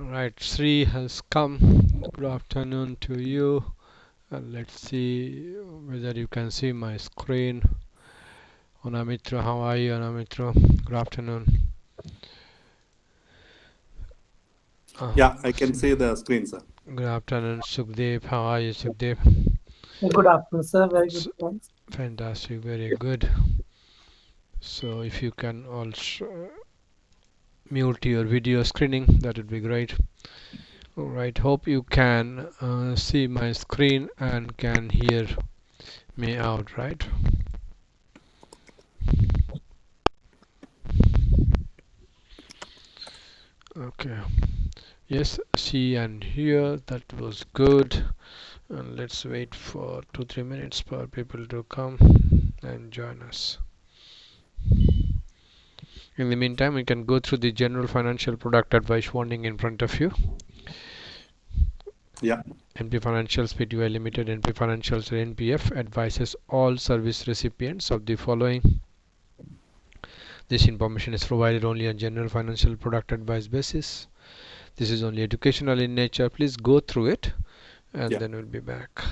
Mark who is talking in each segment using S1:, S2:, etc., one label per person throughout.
S1: Right, Sri has come. Good afternoon to you. Let's see whether you can see my screen. Anamitra, how are you, Anamitra? Good afternoon.
S2: Yeah, I can see the screen, sir.
S1: Good afternoon, Sukhdev. How are you, Sukhdev?
S3: Good afternoon, sir. Very good.
S1: S
S3: Thanks.
S1: Fantastic, very good. So, if you can also mute your video screening, that would be great. Alright, hope you can see my screen and can hear me out, right? Okay. Yes, see and hear. That was good. And let's wait for 2-3 minutes for people to come and join us. In the meantime, we can go through the general financial product advice warning in front of you.
S2: Yeah.
S1: N P Financials Pty Limited, NP Financials NPF advises all service recipients of the following. This information is provided only on general financial product advice basis. This is only educational in nature. Please go through it and
S2: Yeah.
S1: then we'll be back.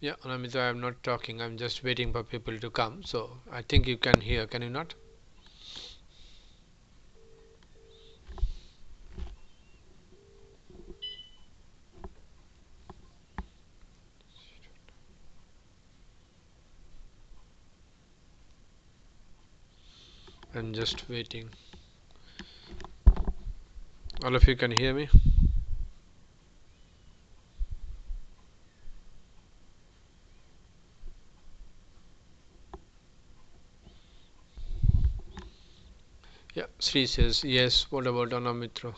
S1: Yeah, Anamita, I'm not talking. I'm just waiting for people to come. So I think you can hear. Can you not? I'm just waiting. All of you can hear me? Yeah, Sri says yes. What about Anamitra?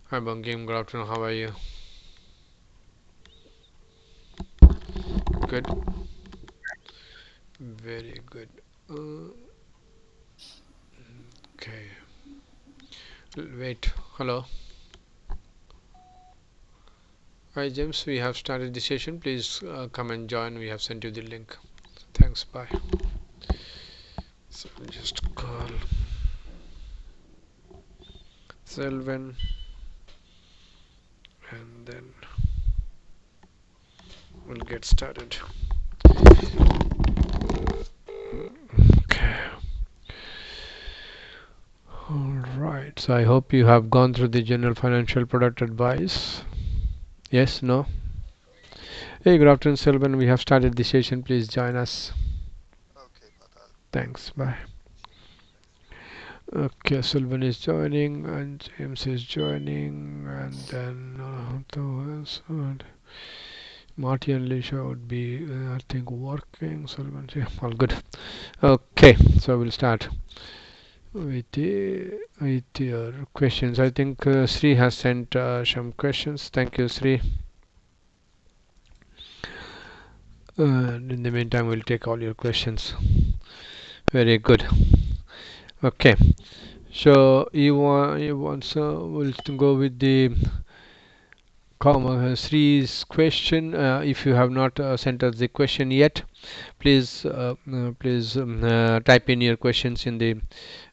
S1: Hi, Bankim. Good afternoon. How are you? Good. Very good. Okay. Wait. Hello. Hi, James. We have started the session. Please come and join. We have sent you the link. Thanks. Bye. So just call Selvan and then we'll get started. Okay. Alright, so I hope you have gone through the general financial product advice. Yes, no? Hey, good afternoon, Selvan. We have started the session. Please join us. Thanks. Bye. Okay, Selvan is joining and James is joining and then Marty and Lisha would be, I think, working. Selvan, yeah, all good. Okay, so we'll start with your questions. I think Sri has sent some questions. Thank you, Sri. And in the meantime, we'll take all your questions. Very good. Okay. So you want so we'll go with the Sri's question. If you have not sent us the question yet, please type in your questions in the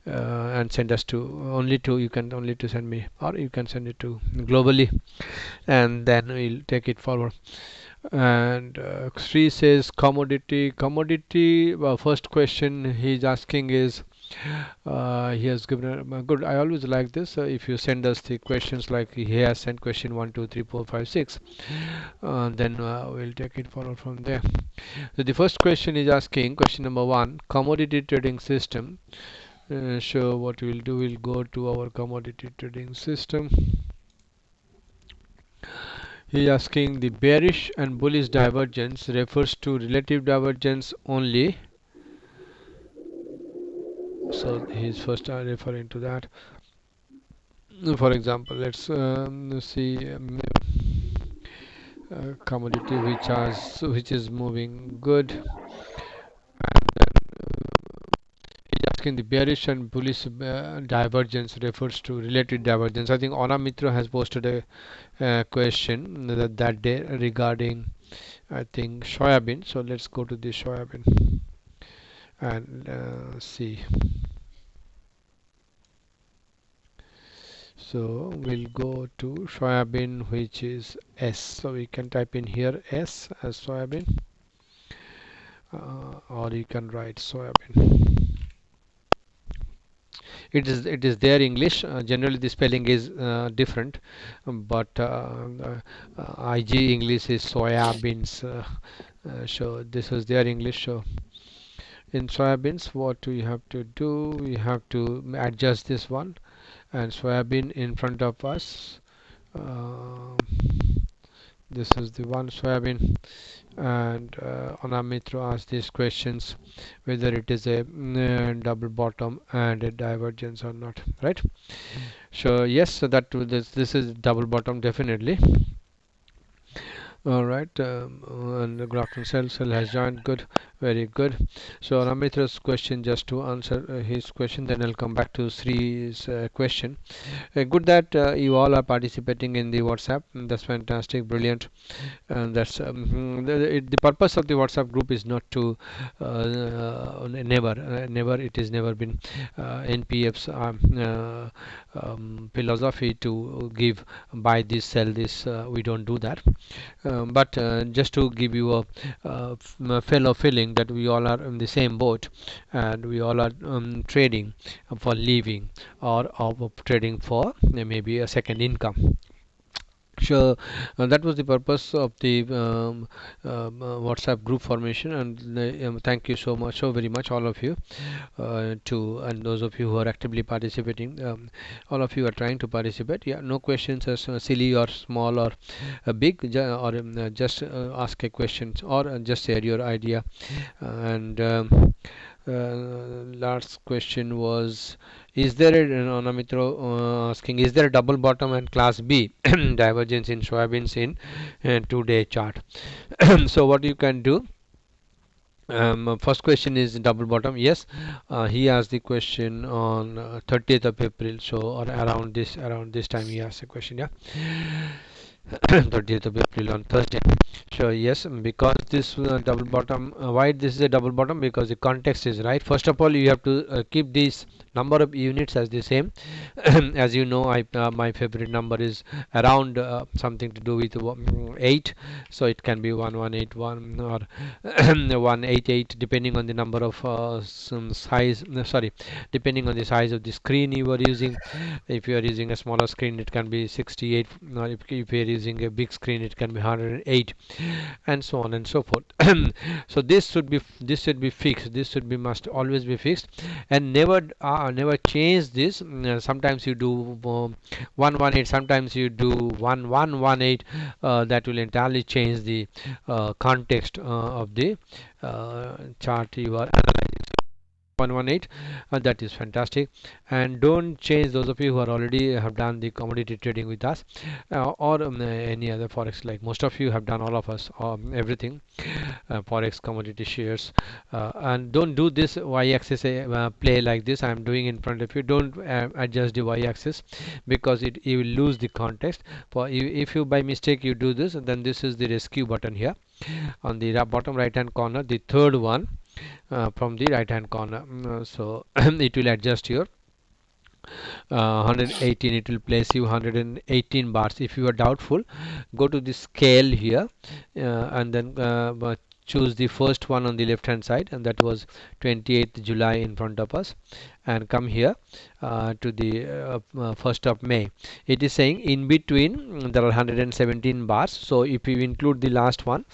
S1: and send us to only to you can only to send me or you can send it to globally and then we'll take it forward. And Sri says commodity. First question he's asking is he has given a good. I always like this. If you send us the questions like he has sent question 1, 2, 3, 4, 5, 6, then we'll take it forward from there. So the first question is asking question number 1, commodity trading system. So what we'll do, we'll go to our commodity trading system. He is asking the bearish and bullish divergence refers to relative divergence only. So he's first referring to that. For example, let's see. commodity which is moving good. And then he's asking the bearish and bullish divergence refers to related divergence. I think Ona Mitra has posted a question that day regarding, I think, soybean. So let's go to the soybean and see. So we'll go to soybean, which is S. So we can type in here S as soybean, or you can write soybean. It is there English. Generally the spelling is different, but IG English is soybeans. So this is their English. So in soybeans, what we have to do, we have to adjust this one, and soybean in front of us. Um this is the one soybean, and Anamitra asked these questions whether it is a double bottom and a divergence or not, right? So yes, so this is double bottom definitely. All right, and good afternoon. Cell has joined. Good, very good. So Namitra's question, just to answer his question, then I'll come back to Sri's question. Good that you all are participating in the WhatsApp. That's fantastic, brilliant. And that's the purpose of the WhatsApp group is not to never it is never been NPF's philosophy to give buy this, sell this. We don't do that. But just to give you a fellow feeling that we all are in the same boat, and we all are trading for living, or trading for maybe a second income. Sure, that was the purpose of the WhatsApp group formation, and thank you so much, so very much, all of you, and those of you who are actively participating. All of you are trying to participate. Yeah, no questions as silly or small or big, or just ask a question, or just share your idea. And last question was, is there a Namitro asking, is there a double bottom and class B divergence in soybeans in 2-day chart? So what you can do, first question is double bottom. Yes, he asked the question on 30th of April, so or around this time he asked the question. Yeah. 30th of April on Thursday. So yes, because this double bottom, why this is a double bottom? Because the context is right. First of all, you have to keep this number of units as the same. As you know, my favorite number is around something to do with 8, so it can be 1181 or 188, depending on the number of some size. No, sorry, depending on the size of the screen you are using. If you are using a smaller screen, it can be 68, or if you are using a big screen, it can be 108, and so on and so forth. So this should be fixed. This should be must always be fixed, and never change this. Sometimes you do 118, sometimes you do 1118. That will entirely change the context of the chart you are analyzing. 118, that is fantastic. And don't change, those of you who are already have done the commodity trading with us, or any other forex, like most of you have done, all of us, everything, forex, commodity, shares, and don't do this y-axis play like this I am doing in front of you. Don't adjust the y-axis, because you will lose the context. For you, if you by mistake you do this, then this is the rescue button here on the bottom right hand corner, the third one from the right hand corner. So it will adjust your 118. It will place you 118 bars. If you are doubtful, go to the scale here, and then choose the first one on the left hand side, and that was 28th July in front of us, and come here to the 1st of May. It is saying in between there are 117 bars. So if you include the last one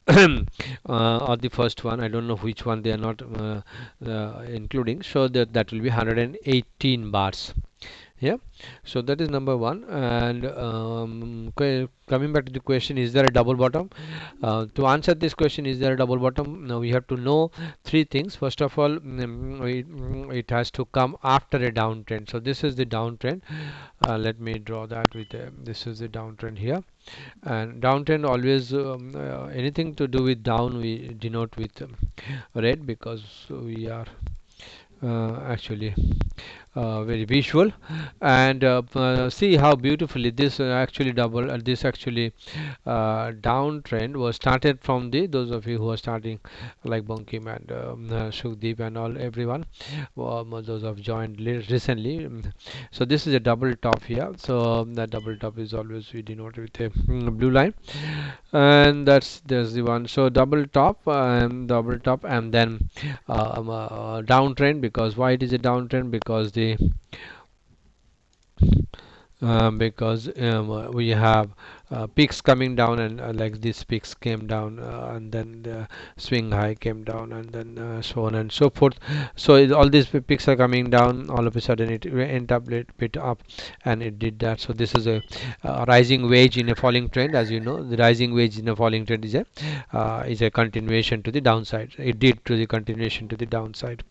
S1: or the first one, I don't know which one they are not including, so that will be 118 bars. Yeah, so that is number one. And coming back to the question, is there a double bottom? To answer this question, is there a double bottom? Now we have to know three things. First of all, it has to come after a downtrend. So this is the downtrend. Let me draw that with this is the downtrend here. And downtrend always anything to do with down we denote with red, because we are actually very visual. And see how beautifully this actually double this actually downtrend was started from the those of you who are starting, like Bankim and Shukdeep and all everyone, those have joined recently. So this is a double top here, so that double top is always we denote with a blue line, and there's the one. So double top and then downtrend. Because why it is a downtrend? Because the because we have peaks coming down, and like these peaks came down, and then the swing high came down, and then so on and so forth. So all these peaks are coming down, all of a sudden it went up a bit up, and it did that. So this is a rising wedge in a falling trend. As you know, the rising wedge in a falling trend is a continuation to the downside. It did to the continuation to the downside.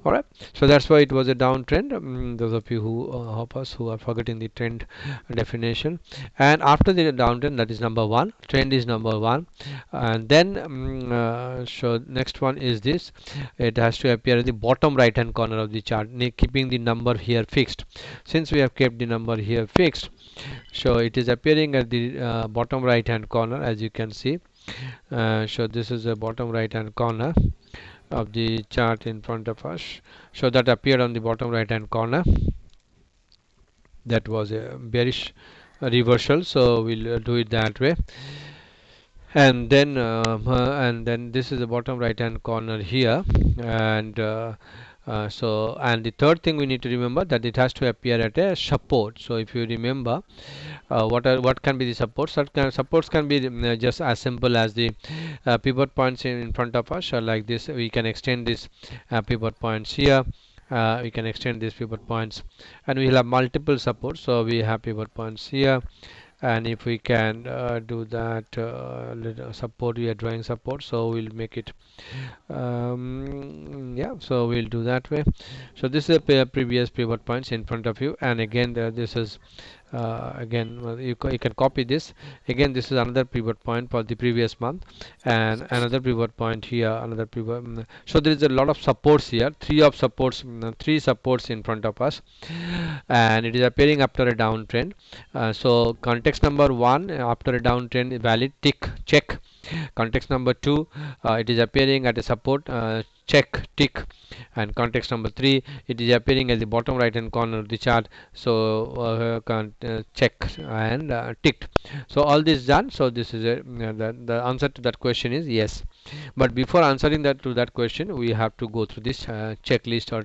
S1: All right, so that's why it was a downtrend. Those of you who who are forgetting the trend definition. And after the downtrend, that is number one, trend is number one. And then so next one is this. It has to appear at the bottom right hand corner of the chart, keeping the number here fixed. Since we have kept the number here fixed, so it is appearing at the bottom right hand corner, as you can see. So this is the bottom right hand corner of the chart in front of us. So that appeared on the bottom right hand corner. That was a bearish reversal, so we'll do it that way. And then this is the bottom right hand corner here. And and the third thing we need to remember, that it has to appear at a support. So if you remember, what can be the supports? Supports can be just as simple as the pivot points in front of us, like this. We can extend this pivot points here. We can extend these pivot points, and we will have multiple supports. So we have pivot points here, and if we can do that support, we are drawing support, so we'll make it yeah, so we'll do that way. So this is a previous pivot points in front of you, and again this is again you can copy this. Again, this is another pivot point for the previous month, and another pivot point here, another pivot. So there is a lot of supports here, three supports in front of us, and it is appearing after a downtrend. So context number one, after a downtrend, valid, tick, check. Context number two, it is appearing at a support, check, tick. And context number three, it is appearing at the bottom right hand corner of the chart, so check and ticked. So all this done. So this is the answer to that question is yes. But before answering that to that question, we have to go through this checklist or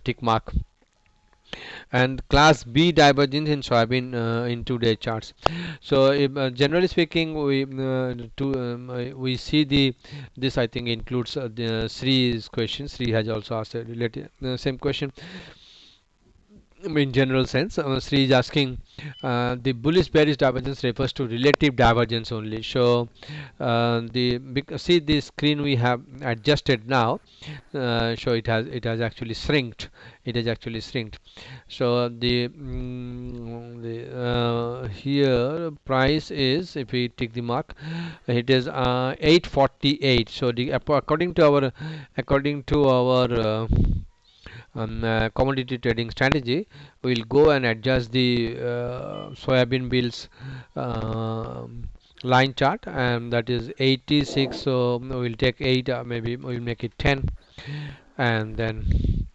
S1: tick mark. And class B divergence in soybean in 2-day charts. So generally speaking, we see this, I think, includes the Sri's question. Sri has also asked a related same question. In general sense, Sri is asking, the bullish bearish divergence refers to relative divergence only. So see the screen we have adjusted now. So it has actually shrinked. It has actually shrinked. So the here price is, if we take the mark, it is 848. So according to our commodity trading strategy, we'll go and adjust the soybean bills line chart, and that is 86. So we'll take 8, maybe we'll make it 10, and then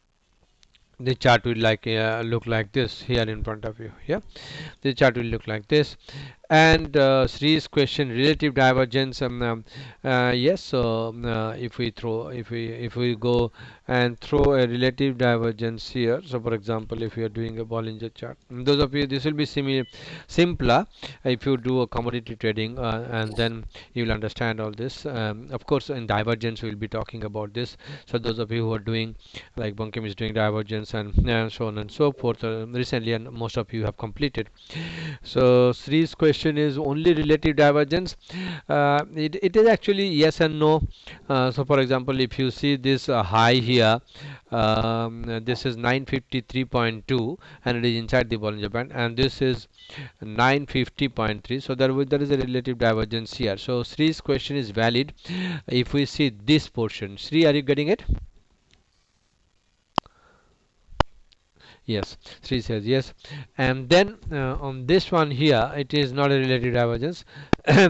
S1: the chart will look like this here in front of you. Yeah, the chart will look like this. And Sri's question, relative divergence. Yes. So if we go and throw a relative divergence here. So for example, if you are doing a Bollinger chart, those of you, this will be simpler if you do a commodity trading, and then you will understand all this. Of course, in divergence we will be talking about this. So those of you who are doing, like Bunkim is doing divergence, and so on and so forth recently, and most of you have completed. So Sri's question is only relative divergence. It is actually yes and no. So for example, if you see this high here, this is 953.2 and it is inside the Bollinger Band, and this is 950.3. So there is a relative divergence here. So Sri's question is valid if we see this portion. Sri, are you getting it? Yes, Sri says yes. And then on this one here, it is not a relative divergence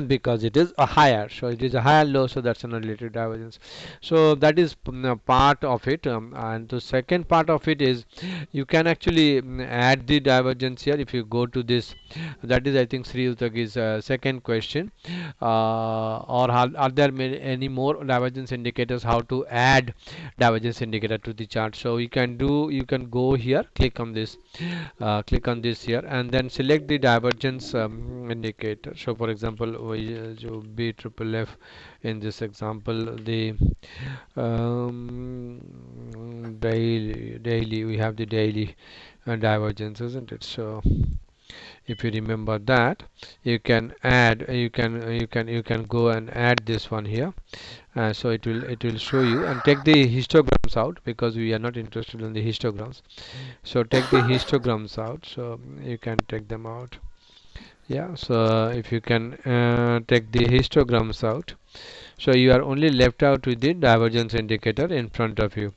S1: because it is a higher. So it is a higher low, so that's not relative divergence. So that is part of it. And the second part of it is you can actually add the divergence here. If you go to this, that is, I think, Sri Utagi's second question. Or are there any more divergence indicators? How to add divergence indicator to the chart? So you can go here, click on this, here, and then select the divergence indicator. So for example, we so B triple F in this example, the daily we have the daily divergence, isn't it? So if you remember that, you can add, you can go and add this one here. So it will show you, and take the histograms out because we are not interested in the histograms. So take the histograms out, so you can take them out. Yeah, so if you can take the histograms out, so you are only left out with the divergence indicator in front of you.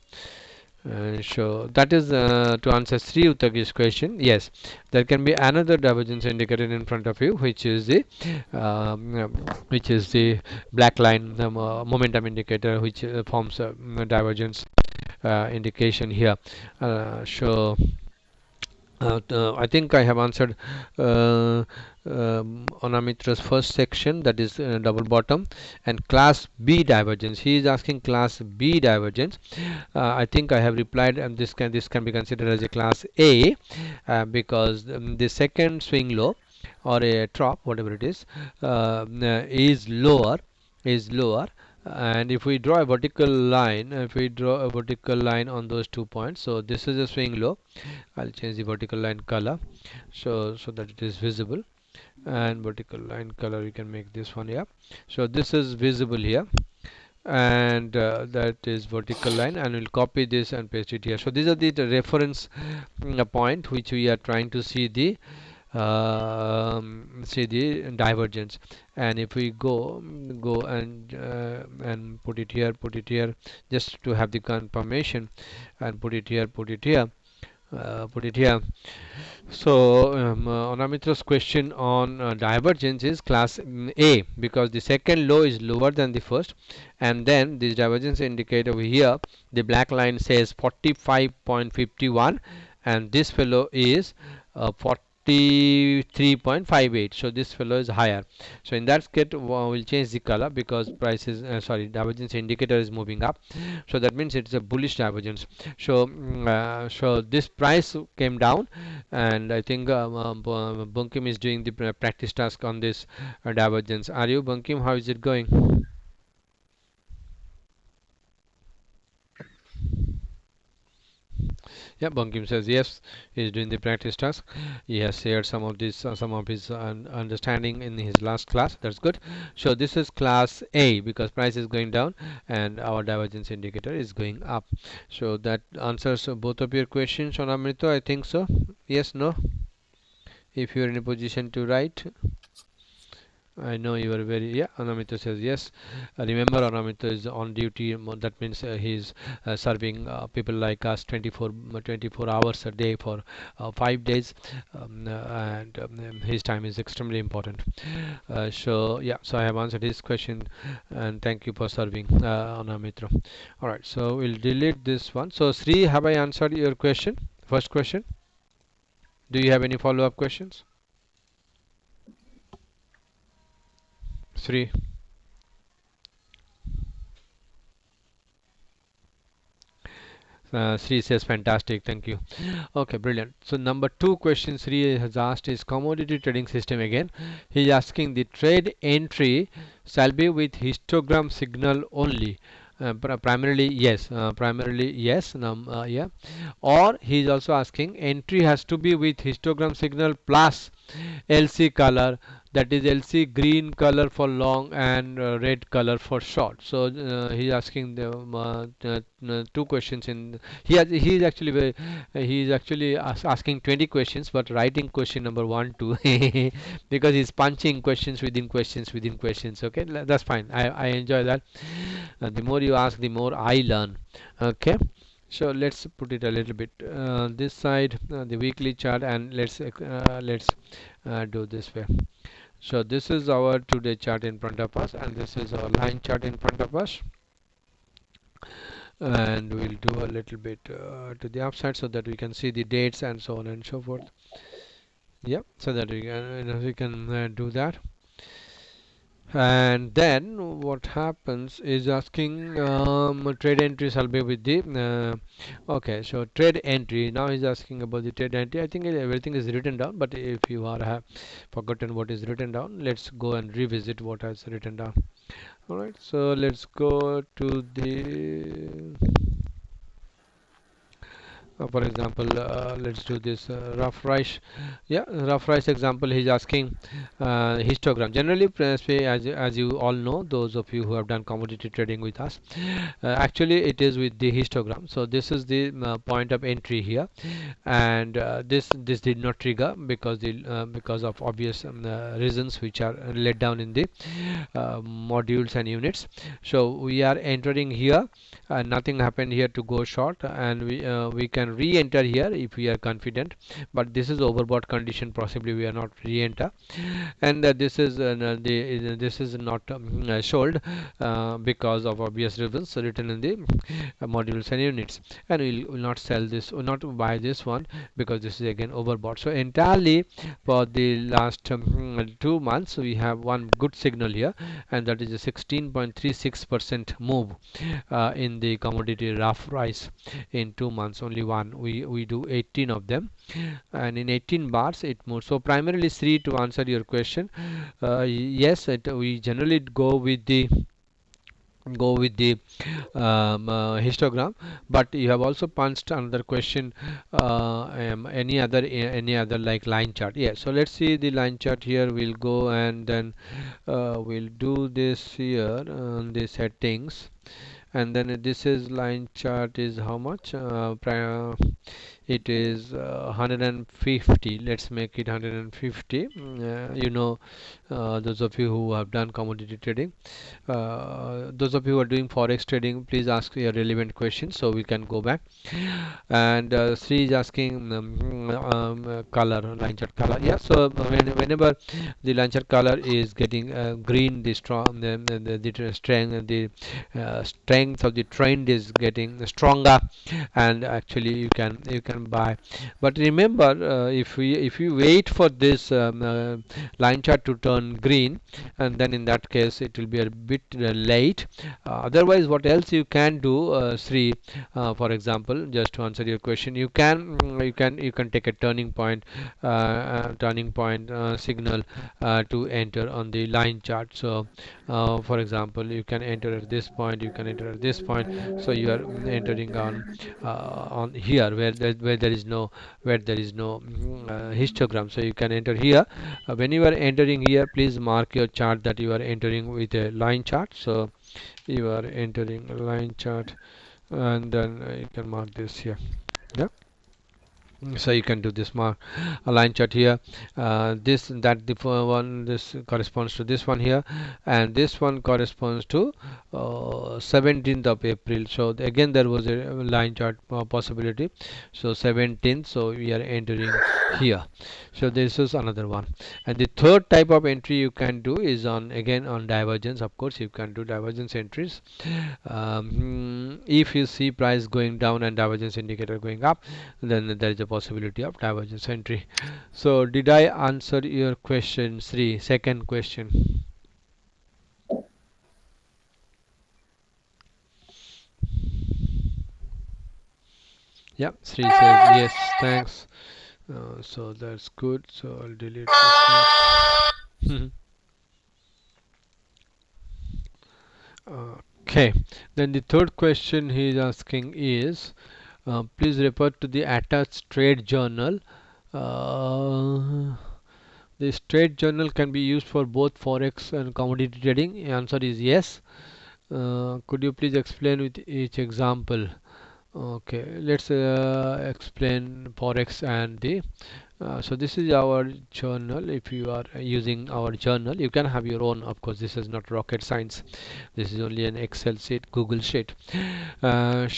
S1: So that is to answer Sri Utagi's question. Yes, there can be another divergence indicator in front of you, which is the black line, momentum indicator, which forms a divergence indication here. So I think I have answered Anamitra's first section, that is double bottom, and class B divergence. He is asking class B divergence. I think I have replied, and this can be considered as a class A, because the second swing low or a drop, whatever it is lower, and if we draw a vertical line, on those 2 points, so this is a swing low. I'll change the vertical line color, so that it is visible, and vertical line color you can make this one here. So this is visible here, and that is vertical line, and we'll copy this and paste it here. So these are the reference point which we are trying to see the divergence. And if we go and put it here, just to have the confirmation, and put it here, so Anamitra's question on divergence is class A, because the second low is lower than the first, and then this divergence indicator over here, the black line says 45.51, and this fellow is 43.58. So this fellow is higher. So in that case, we'll change the color because price is divergence indicator is moving up. So that means it's a bullish divergence. So so this price came down, and I think Bunkim is doing the practice task on this divergence. Are you, Bunkim? How is it going? Yeah, Bunkim says yes, he is doing the practice task. He has shared some of his understanding in his last class. That's good. So this is class A because price is going down and our divergence indicator is going up. So that answers both of your questions on Amrito, I think so. Yes, no? If you are in a position to write. I know you are very, yeah. Anamita says yes. Remember, Anamita is on duty. That means he's serving people like us 24 hours a day for 5 days, and his time is extremely important. So yeah, so I have answered his question, and thank you for serving, Anamitra. All right, so we'll delete this one. So Sri, have I answered your question? First question. Do you have any follow-up questions? Sri. Sri says fantastic, thank you. Okay, brilliant. So number two question Sri has asked is commodity trading system again. He is asking the trade entry shall be with histogram signal only. Primarily yes, yeah. Or he is also asking entry has to be with histogram signal plus LC color, that is LC green color for long and red color for short. So he is asking the two questions in he is actually he is actually asking 20 questions but writing question number 1 2 because he's punching questions within questions within questions. Okay, that's fine. I enjoy that. The more you ask the more I learn. Okay, so let's put it a little bit this side, the weekly chart, and let's do this way. So this is our today chart in front of us, and this is our line chart in front of us, and we'll do a little bit to the upside so that we can see the dates and so on and so forth. Yeah, so that we can do that. And then what happens is asking trade entry shall be with the okay, so trade entry, now he's asking about the trade entry. I think everything is written down, but if you are have forgotten what is written down, let's go and revisit what is written down. All right, so let's go to the for example, let's do this rough rice. Yeah, rough rice example. He's asking histogram. Generally, as you all know, those of you who have done commodity trading with us, actually it is with the histogram. So this is the point of entry here, and this did not trigger because of obvious reasons which are laid down in the modules and units. So we are entering here, and nothing happened here to go short, and we can re-enter here if we are confident, but this is overbought condition, possibly we are not re-enter, and this is not sold because of obvious reasons written in the modules and units, and we will not sell this or not buy this one because this is again overbought. So entirely for the last 2 months we have one good signal here, and that is a 16.36% move in the commodity rough rice in 2 months. Only one, we do 18 of them, and in 18 bars it moves. So primarily, Sri, to answer your question, yes, we generally go with the histogram, but you have also punched another question, any other like line chart. Yeah, so let's see the line chart here. We'll go and then we'll do this here on the settings, and then this is line chart is how much it is 150. Let's make it 150. Those of you who have done commodity trading, those of you who are doing forex trading, please ask your relevant questions so we can go back. And Sri is asking color, line chart color. Yeah, so whenever the line chart color is getting green, the strong the strength, strength of the trend is getting stronger, and actually you can buy. But remember, if you wait for this line chart to turn green, and then in that case it will be a bit late. Otherwise, what else you can do, Sri, for example, just to answer your question, you can take a turning point signal to enter on the line chart. So for example, you can enter at this point, you can enter at this point, so you are entering on here where there is no histogram. So you can enter here. When you are entering here, please mark your chart that you are entering with a line chart. So you are entering a line chart, and then you can mark this here. Yeah, so you can do this mark a line chart here, this that the one, this corresponds to this one here, and this one corresponds to 17th of April. So again there was a line chart possibility, so 17th, so we are entering here. So this is another one. And the third type of entry you can do is again on divergence. Of course you can do divergence entries. If you see price going down and divergence indicator going up, then there is a possibility of divergence entry. So did I answer your question, Sri? Second question. Yeah, Sri says yes, thanks. So that's good. So I'll delete this one. Okay. Then the third question he is asking is, please refer to the attached trade journal. Uh, this trade journal can be used for both forex and commodity trading. Answer is yes. Could you please explain with each example? Okay, let's explain forex and the so this is our journal. If you are using our journal, you can have your own. Of course, this is not rocket science. This is only an Excel sheet, Google sheet. We are.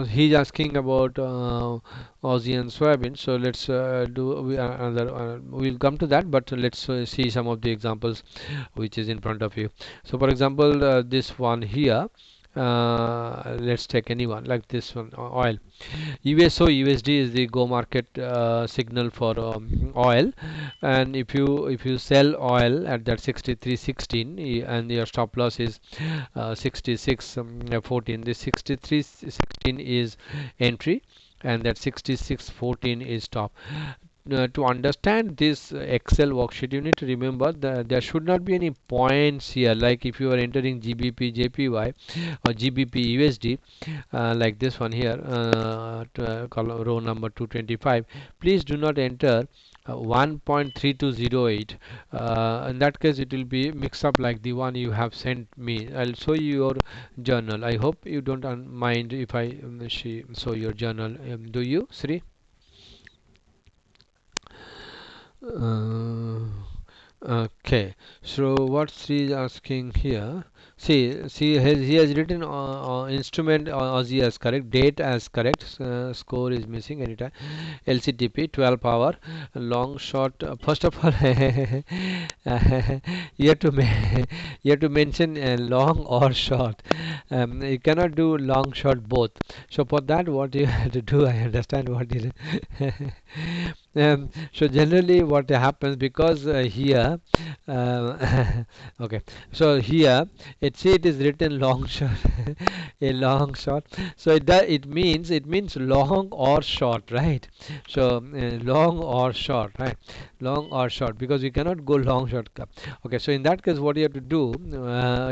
S1: He's asking about Aussie and soybean. So let's do another. We'll come to that, but let's see some of the examples which is in front of you. So, for example, this one here. Let's take anyone like this one, oil. USO USD is the go market signal for oil, and if you sell oil at that 63.16 and your stop loss is 66.14, this 63.16 is entry and that 66.14 is stop. To understand this Excel worksheet, you need to remember that there should not be any points here. Like if you are entering GBP, JPY, or GBP, USD, like this one here, column row number 225. Please do not enter 1.3208. In that case, it will be mixed up like the one you have sent me. I'll show you your journal. I hope you don't mind if I show your journal. Do you, Sri? Uh, okay, so what she is asking here? See, he has written instrument Aussie as correct, date as correct, score is missing anytime. LCTP 12 hour, long short. First of all, you have to you have to mention long or short. You cannot do long short both. So for that, what you have to do, I understand what you. So generally what happens, because here okay, so here it is written long short, a long short, so it means long or short, right? So long or short, right? Long or short, because you cannot go long short. Okay, so in that case what you have to do,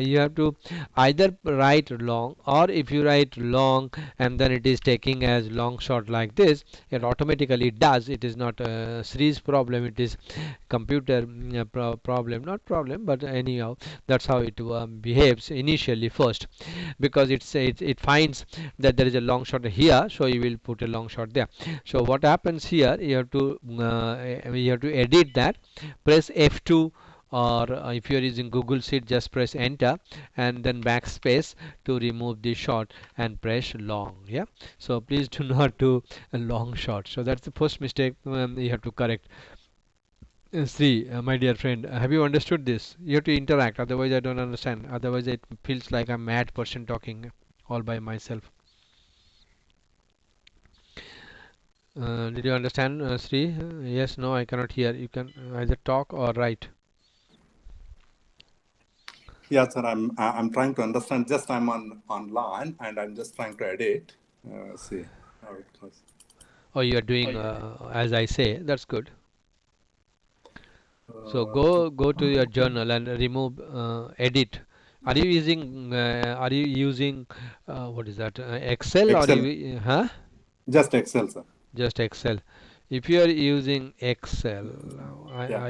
S1: you have to either write long, or if you write long and then it is taking as long short like this, it automatically does. It is not Sri's problem, it is computer problem, not problem, but anyhow that's how it behaves initially first, because it finds that there is a long shot here, so you will put a long shot there. So what happens here, you have to edit that. Press F2, or if you are using Google Sheet, just press enter and then backspace to remove the shot and press long. Yeah, so please do not do a long shot. So that's the first mistake you have to correct. See, my dear friend, have you understood this? You have to interact, otherwise I don't understand. Otherwise it feels like a mad person talking all by myself. Did you understand, Sri? Yes, no, I cannot hear. You can either talk or write.
S2: Yeah, sir. I'm trying to understand. Just I'm online and I'm just trying to edit. See how it goes.
S1: Oh, you are doing as I say. That's good. So
S2: Uh,
S1: go to your journal and remove edit. Are you using what is that, Excel, or
S2: Excel,
S1: you huh?
S2: just Excel, sir.
S1: Just Excel. If you are using Excel,
S2: Yeah.
S1: I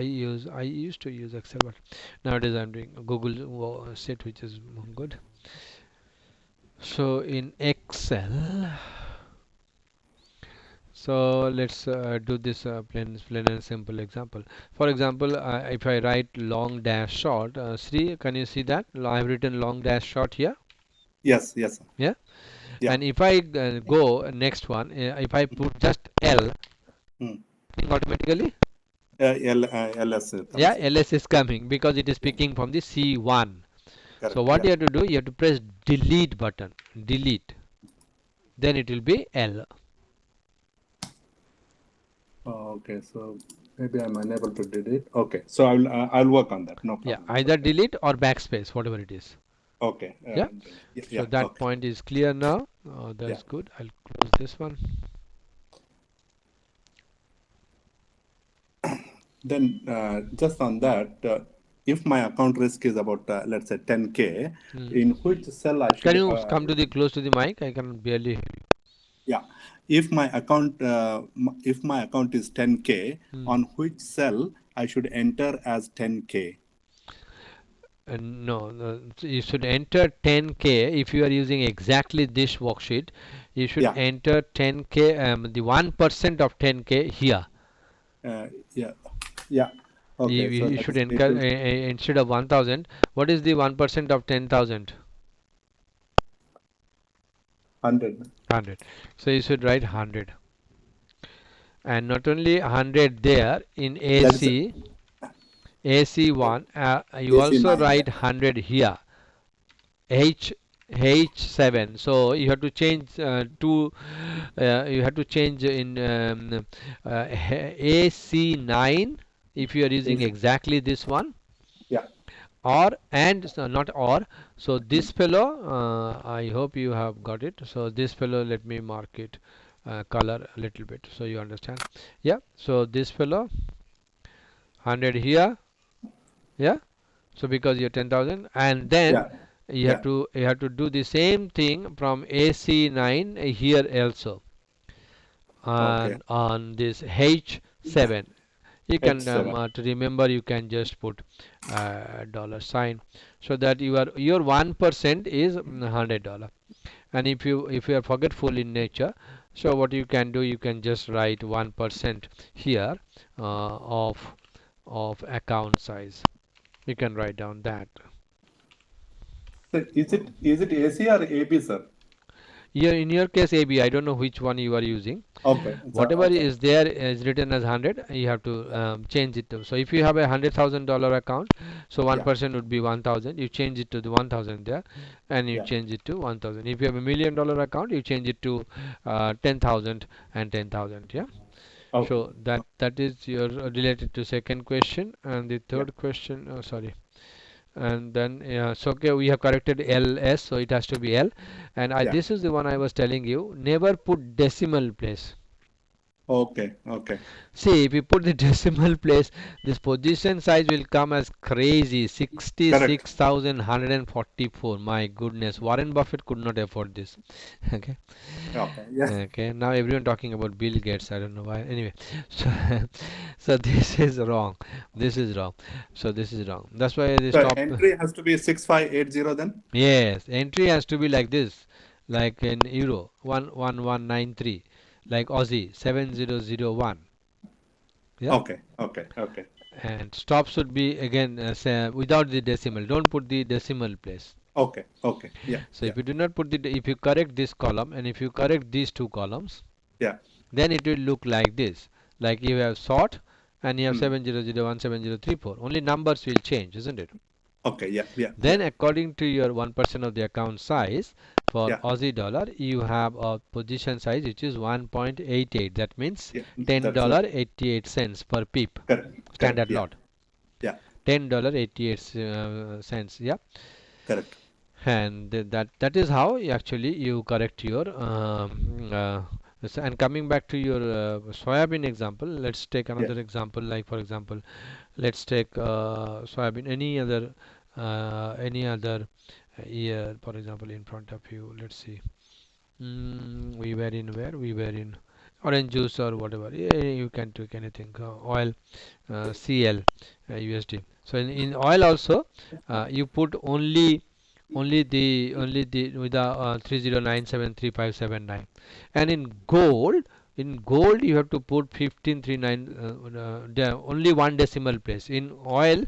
S1: used to use Excel, but nowadays I'm doing Google Sheet, which is good. So in Excel, so let's do this plain and simple example. For example, if I write long dash short, Sri, can you see that? I've written long dash short here.
S2: Yes, yes, sir.
S1: Yeah.
S2: Yeah.
S1: And if I go next one, if I put just L,
S2: Hmm.
S1: automatically,
S2: LS
S1: yeah,
S2: comes.
S1: LS is coming because it is
S2: Yeah,
S1: picking from the C1. So
S2: correct.
S1: what
S2: Yeah.
S1: you have to do, you have to press delete button, delete. Then it will be L.
S2: Okay, so maybe I'm unable to delete. Okay, so I'll work on that. No
S1: Yeah,
S2: problem.
S1: either delete or backspace, whatever it is.
S2: Okay.
S1: Yeah.
S2: Yeah.
S1: So
S2: Yeah.
S1: that
S2: Okay.
S1: point is clear now.
S2: Yeah.
S1: That's good. I'll close this one.
S2: Then just on that, if my account risk is about let's say 10K, in which cell I
S1: Can
S2: should
S1: you come to the close to the mic? I can barely hear
S2: yeah, if my account is 10K,
S1: you.
S2: on which cell I should enter as 10K?
S1: No, no, so you should enter 10K if you are using exactly this worksheet. You should
S2: Yeah.
S1: enter 10K, the 1% of 10K here.
S2: Yeah. Yeah. Okay. So
S1: You
S2: that
S1: should
S2: is
S1: enter
S2: equal to
S1: instead of 1000. What is the 1% of 10,000?
S2: 100.
S1: 100. So you should write 100. And not only 100 there in
S2: That is
S1: AC1, you also
S2: AC9.
S1: write
S2: Yeah.
S1: 100 here. H7, so you have to change you have to change in AC9 if you are using
S2: AC.
S1: exactly this one,
S2: Yeah.
S1: or and so not or, so this fellow, I hope you have got it. So this fellow, let me mark it color a little bit so you understand. Yeah, so this fellow 100 here. Yeah, so because you're 10,000, and then
S2: Yeah. Yeah.
S1: you have to do the same thing from AC9 here also,
S2: Okay.
S1: and on this H7 you can
S2: H7.
S1: to remember, you can just put dollar sign, so that your 1% is $100. And if you are forgetful in nature, so what you can do, you can just write 1% here of account size. You can write down that.
S2: So is it AC or AB, sir?
S1: Here in your case AB, I don't know which one you are using.
S2: Okay.
S1: Whatever
S2: Okay.
S1: is there is written as 100. You have to
S2: Yeah.
S1: change it to. So if you have a $100,000 account, so
S2: Yeah.
S1: 1% would be 1,000. You change it to the 1,000 there, and you
S2: Yeah.
S1: change it to 1,000. If you have $1 million account, you change it to 10,000 and 10,000. Yeah.
S2: Okay.
S1: So that is your related to second question. And the
S2: Yeah.
S1: third question, oh, sorry. And then so okay, we have corrected ls, so it has to be l. And
S2: Yeah.
S1: this is the one I was telling you, never put decimal place.
S2: Okay. Okay.
S1: See, if you put the decimal place, this position size will come as crazy,
S2: Correct.
S1: 66,144. My goodness, Warren Buffett could not afford this. Okay.
S2: Okay. Yeah.
S1: Okay, now everyone talking about Bill Gates. I don't know why. Anyway, so so this is wrong. This is wrong. So this is wrong. That's why they
S2: So
S1: stop.
S2: entry has to be 6580 then?
S1: Yes, entry has to be like this, like in euro 11193, like Aussie 7001. Yeah,
S2: Okay. Okay. Okay.
S1: and stop should be again without the decimal. Don't put the decimal place.
S2: Okay. Okay. Yeah.
S1: So
S2: Yeah.
S1: if you do not put if you correct this column and if you correct these two columns,
S2: Yeah.
S1: then it will look like this. Like you have sort and you have
S2: Hmm.
S1: 70017034. Only numbers will change, isn't it?
S2: Okay. Yeah. Yeah. Yeah.
S1: Then according to your 1% of the account size for
S2: Yeah.
S1: Aussie dollar, you have a position size which is 1.88. That means
S2: Yeah. That's
S1: $10.88 per pip.
S2: correct. Correct.
S1: Standard
S2: Yeah.
S1: lot.
S2: Yeah.
S1: $10.88 cents. Yeah.
S2: Correct.
S1: And that is how actually you correct your and coming back to your soybean example, let's take
S2: Yeah.
S1: another example. Like for example, let's take soybean, any other year, for example, in front of you. Let's see. We were in where? We were in orange juice or whatever. Yeah, you can take anything. Oil, CL, USD. So in oil also, you put only the with the 30973579. And in gold you have to put 1539, only one decimal place. In oil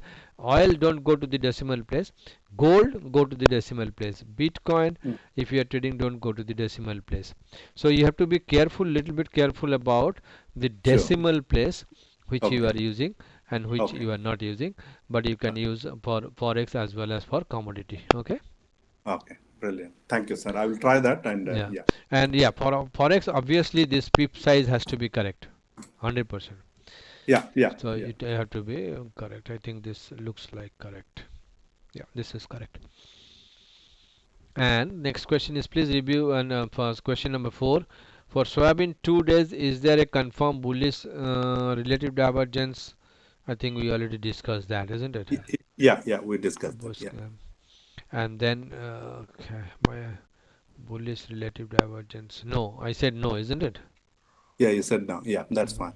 S1: don't go to the decimal place. Gold go to the decimal place. Bitcoin,
S2: Hmm.
S1: if you are trading, don't go to the decimal place. So you have to be careful, little bit careful about the
S2: Sure.
S1: decimal place which you
S2: Okay.
S1: are using and which
S2: Okay.
S1: you are not using, but you can
S2: Okay.
S1: use for forex as well as for commodity. Okay.
S2: Okay. Brilliant. Thank you, sir. I will try that and
S1: Yeah.
S2: yeah.
S1: And yeah, for forex obviously this pip size has to be correct, 100%.
S2: Yeah. Yeah.
S1: So
S2: Yeah.
S1: it have to be correct. I think this looks like correct. Yeah, this is correct. And next question is, please review and first question number 4. For soybean 2 days, is there a confirmed bullish relative divergence? I think we already discussed that, isn't it?
S2: Yeah, we discussed that.
S1: Bullish,
S2: Yeah,
S1: and then okay, my bullish relative divergence. No, I said no, isn't it?
S2: yeah, you said no. Yeah, that's fine.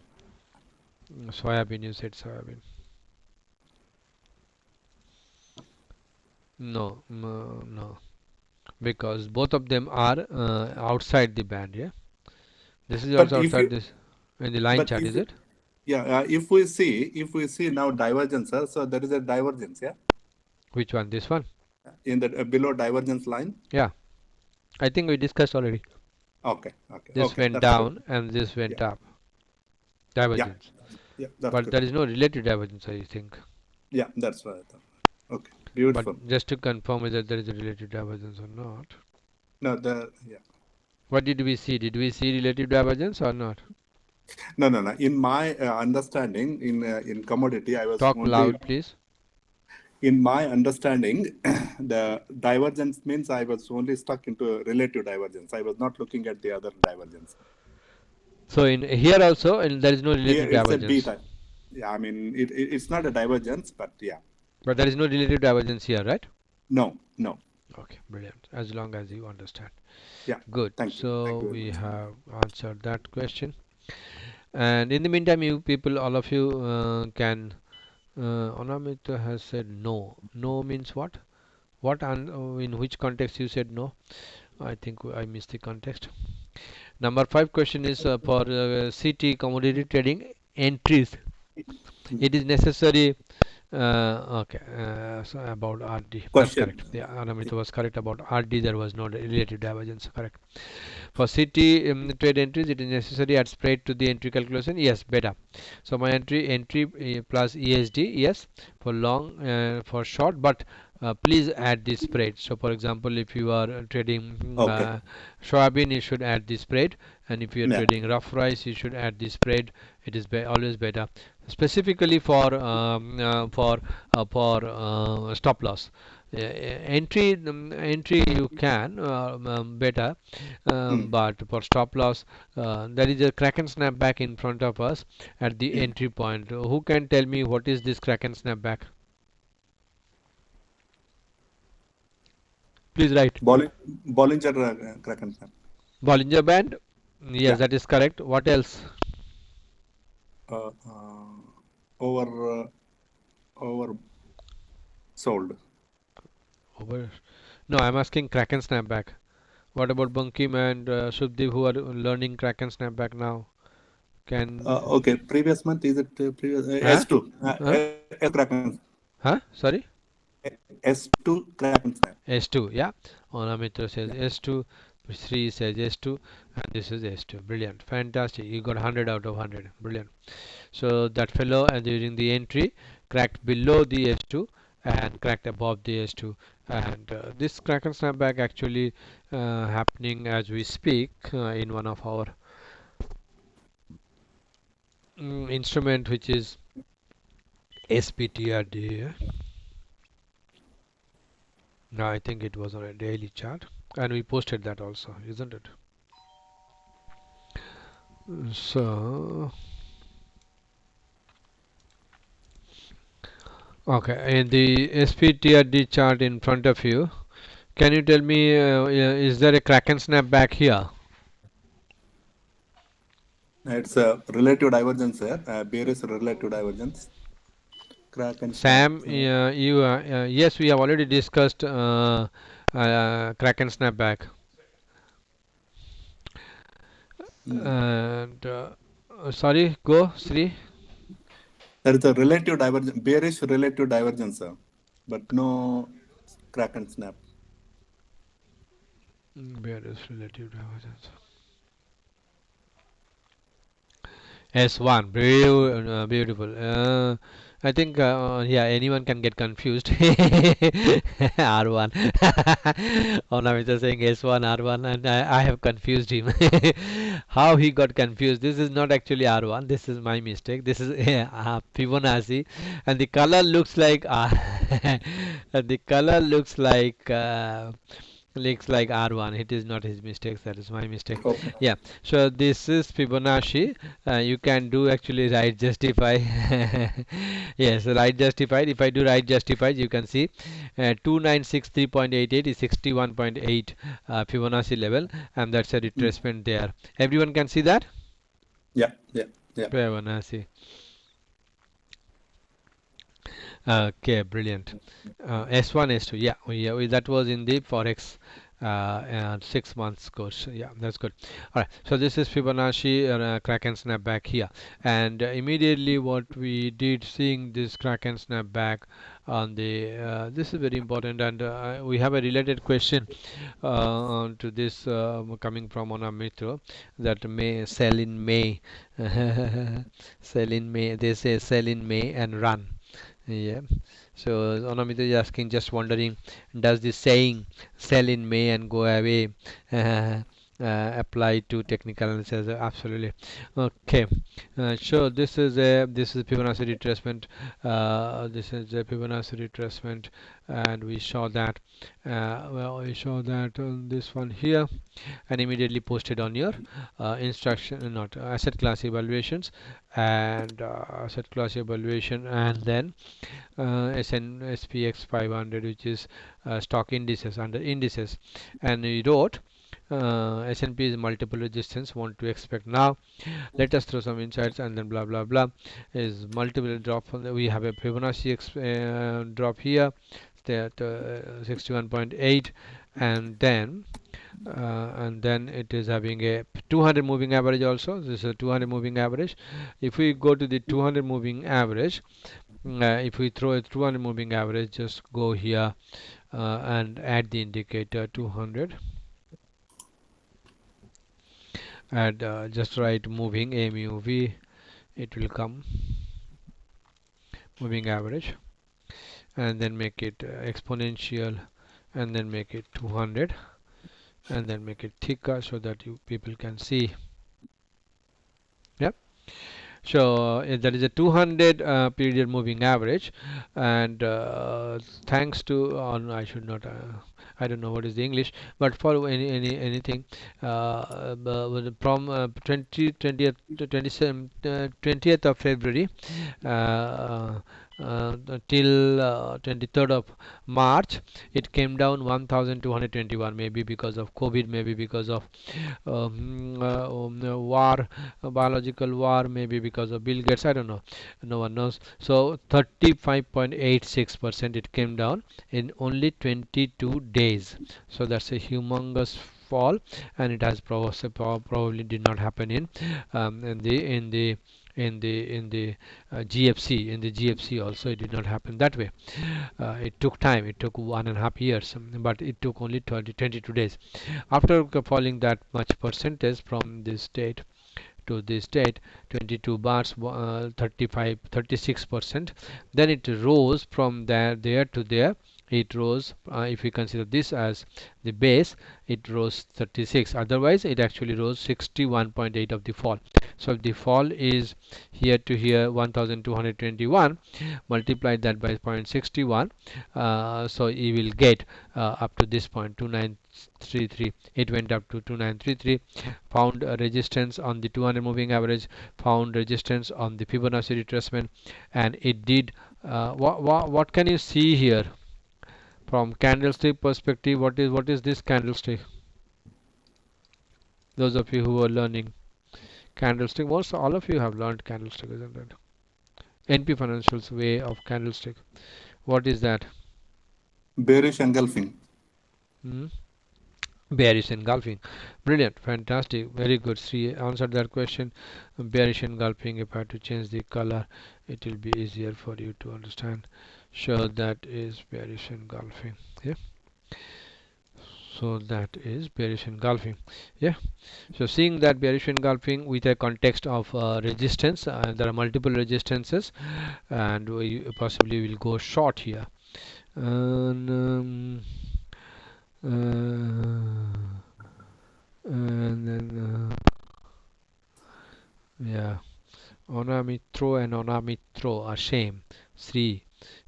S1: Soybean, you said soybean. No, no, because both of them are outside the band. Yeah, this is
S2: But
S1: also
S2: if
S1: outside
S2: you,
S1: this in the line
S2: but
S1: chart,
S2: if
S1: is it?
S2: yeah, if we see now divergence, so there is a divergence, yeah,
S1: Which one? This one?
S2: in the below divergence line.
S1: Yeah, I think we discussed already. This
S2: Okay,
S1: went
S2: that's good.
S1: down and this
S2: Yeah,
S1: went up.
S2: yeah,
S1: Divergence.
S2: yeah, that's
S1: But
S2: good.
S1: there is no relative divergence, I think.
S2: Yeah, that's right. Okay,
S1: But
S2: beautiful.
S1: just to confirm whether there is a relative divergence or not.
S2: No, the yeah.
S1: What did we see? Did we see relative divergence or not?
S2: No. In my understanding, in commodity, I was
S1: Talk
S2: only
S1: loud, please.
S2: in my understanding, the divergence means I was only stuck into relative divergence. I was not looking at the other divergence.
S1: So in here also, and there is no
S2: Here
S1: relative
S2: it's a B
S1: divergence.
S2: type. Yeah, I mean it's not a divergence, but yeah,
S1: But there is no relative divergence here, right?
S2: no.
S1: Okay, brilliant. As long as you understand.
S2: Yeah,
S1: Good.
S2: thank
S1: So
S2: you very
S1: we
S2: much.
S1: have answered that question. And in the meantime, you people, all of you can. Anamita has said no. No means what? What and in which context you said no? I think I missed the context. Number 5 question is for CT commodity trading entries. It is necessary. Okay, so about RD. That's correct.
S2: Question.
S1: Yeah, Anamita was correct about RD. There was no relative divergence. Correct. For CT trade entries, it is necessary at spread to the entry calculation. Yes, beta. So my entry plus ESD. Yes, for long for short, but please add the spread. So for example, if you are trading
S2: Okay.
S1: soybean, you should add the spread, and if you are
S2: Yeah.
S1: trading rough rice, you should add the spread. It is always better, specifically for stop loss. Entry you can better,
S2: Mm,
S1: but for stop loss, there is a crack and snap back in front of us at the
S2: mm.
S1: entry point. Who can tell me what is this crack and snap back? Please write.
S2: Bollinger Kraken snap.
S1: Bollinger Band. Yes,
S2: Yeah.
S1: that is correct. What else?
S2: Uh, uh, over over sold.
S1: Over. No, I'm asking crack and snap back. What about Bunkim and Subdeep who are learning crack and snap back now? Can
S2: Okay. Previous month is it previous
S1: huh?
S2: S2
S1: Huh?
S2: S Kraken
S1: Huh? Sorry?
S2: S2 Kraken snap.
S1: S2, yeah. Anamitra says S2, Sri says S2, and this is S2. Brilliant, fantastic. You got 100 out of 100. Brilliant. So that fellow, and during the entry, cracked below the S2 and cracked above the S2. And this crack and snapback actually happening as we speak in one of our instrument, which is SPTRD. Now I think it was on a daily chart, and we posted that also, isn't it? So, okay, in the SPTRD chart in front of you, can you tell me is there a crack and snap back here?
S2: It's a relative divergence here. Bearish relative divergence. Kraken snap.
S1: Sam, yes, we have already discussed crack and snap back.
S2: Mm.
S1: And sorry, go Sri.
S2: There is a relative divergence, bearish relative divergence, but no Kraken snap.
S1: Where is relative divergence? S1, beautiful. I think yeah, anyone can get confused. R1. Oh, now it's just saying S1, R1, and I have confused him. How he got confused? This is not actually R1. This is my mistake. This is Fibonacci, and the color looks like and the color looks like looks like R1. It is not his mistake. That is my mistake.
S2: Okay.
S1: Yeah. So this is Fibonacci. You can do actually right justify. Yes, right justified. If I do right justified, you can see 2963.88 is 61.8 Fibonacci level, and that's a retracement there. Everyone can see that.
S2: Yeah, yeah, yeah.
S1: Fibonacci. Okay, brilliant. S1, S2, yeah, that was in the Forex 6 months course. Yeah, that's good. All right, so this is Fibonacci crack and snap back here, and immediately what we did, seeing this crack and snap back on the this is very important, and we have a related question to this coming from on our metro, that may sell in May. Sell in May, they say sell in May and run. Yeah. So Anamita is asking, just wondering, does this saying "sell in May and go away" apply to technical analysis? Absolutely. Okay. So this is Fibonacci retracement. This is a Fibonacci retracement, and we saw that. Well, we saw that on this one here, and immediately posted on your instruction, not asset class evaluations, and asset class evaluation, and then SPX 500, which is stock indices, under indices, and we wrote S&P is multiple resistance, want to expect now, let us throw some insights, and then blah blah blah is multiple drop from we have a Fibonacci drop here, that 61.8, and then it is having a 200 moving average also. This is a 200 moving average. If we go to the 200 moving average, if we throw a 200 moving average, just go here and add the indicator 200, and just write moving MUV, it will come moving average, and then make it exponential, and then make it 200, and then make it thicker so that you people can see. Yep. So that is a 200 period moving average, and thanks to, or I should not, I don't know what is the English, but for anything from 20th to 20th of February uh, till 23rd of March, it came down 1221, maybe because of COVID, maybe because of war, biological war, maybe because of Bill Gates, I don't know, no one knows. So 35.86% it came down in only 22 days. So that's a humongous fall, and it has probably did not happen in the GFC. In the GFC also, it did not happen that way. It took time. It took 1.5 years, but it took only 22 days. After falling that much percentage from this date to this date, 22 bars, 36%, then it rose from there to there. It rose, if we consider this as the base, it rose 36. Otherwise, it actually rose 61.8 of the fall. So if the fall is here to here 1221, multiply that by 0.61, so you will get up to this point 2933. It went up to 2933, found a resistance on the 200 moving average, found resistance on the Fibonacci retracement, and it did. What can you see here from candlestick perspective? What is this candlestick? Those of you who are learning candlestick, most all of you have learned candlestick, isn't it? NP Financials way of candlestick. What is that?
S2: Bearish engulfing.
S1: Hmm? Bearish engulfing. Brilliant, fantastic, very good. She answered that question. Bearish engulfing. If I have to change the color, it will be easier for you to understand. So that is bearish engulfing. Yeah. So that is bearish engulfing. Yeah. So seeing that bearish engulfing with a context of resistance, there are multiple resistances, and we possibly will go short here. And then yeah, Onamitro and Onamitro are same. Sri,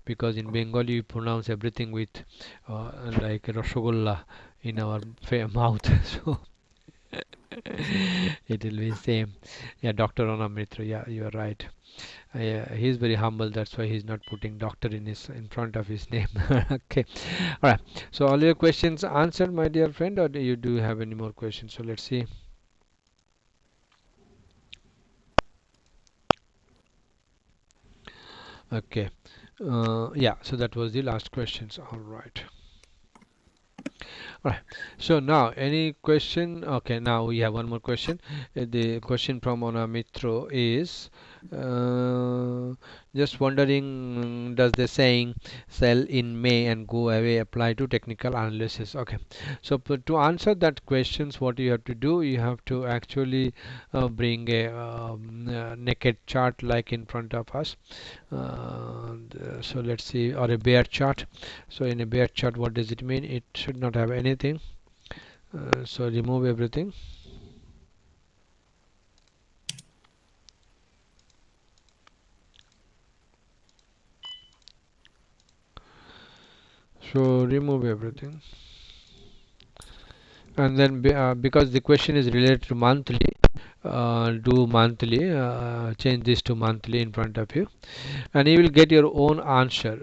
S1: because in Bengali we pronounce everything with like Rasgulla in our mouth. So it will be same. Yeah, Dr. Anamitra. Yeah, you are right. He's very humble. That's why he's not putting doctor in front of his name. Okay. All right. So all your questions answered, my dear friend, or do you have any more questions? So let's see. Okay. Yeah. So that was the last questions. All right. Alright, so now any question? Okay, now we have one more question. The question from Ona Mitro is uh, just wondering, does the saying sell in May and go away apply to technical analysis? Okay, so to answer that questions, what you have to do, you have to actually bring a naked chart like in front of us. So let's see, or a bear chart. So in a bear chart, what does it mean? It should not have anything. So remove everything. So remove everything, and then because the question is related to monthly, do monthly, change this to monthly in front of you, and you will get your own answer.